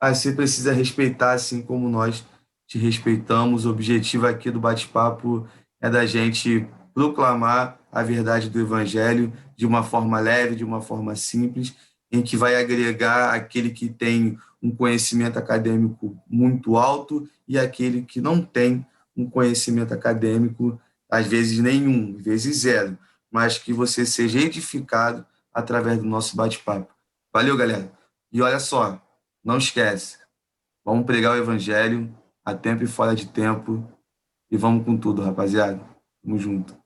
você precisa respeitar, assim como nós te respeitamos. O objetivo aqui do bate-papo é da gente proclamar a verdade do Evangelho de uma forma leve, de uma forma simples, em que vai agregar aquele que tem um conhecimento acadêmico muito alto e aquele que não tem um conhecimento acadêmico, às vezes nenhum, às vezes zero, mas que você seja edificado através do nosso bate-papo. Valeu, galera. E olha só, não esquece, vamos pregar o Evangelho a tempo e fora de tempo e vamos com tudo, rapaziada. Tamo junto.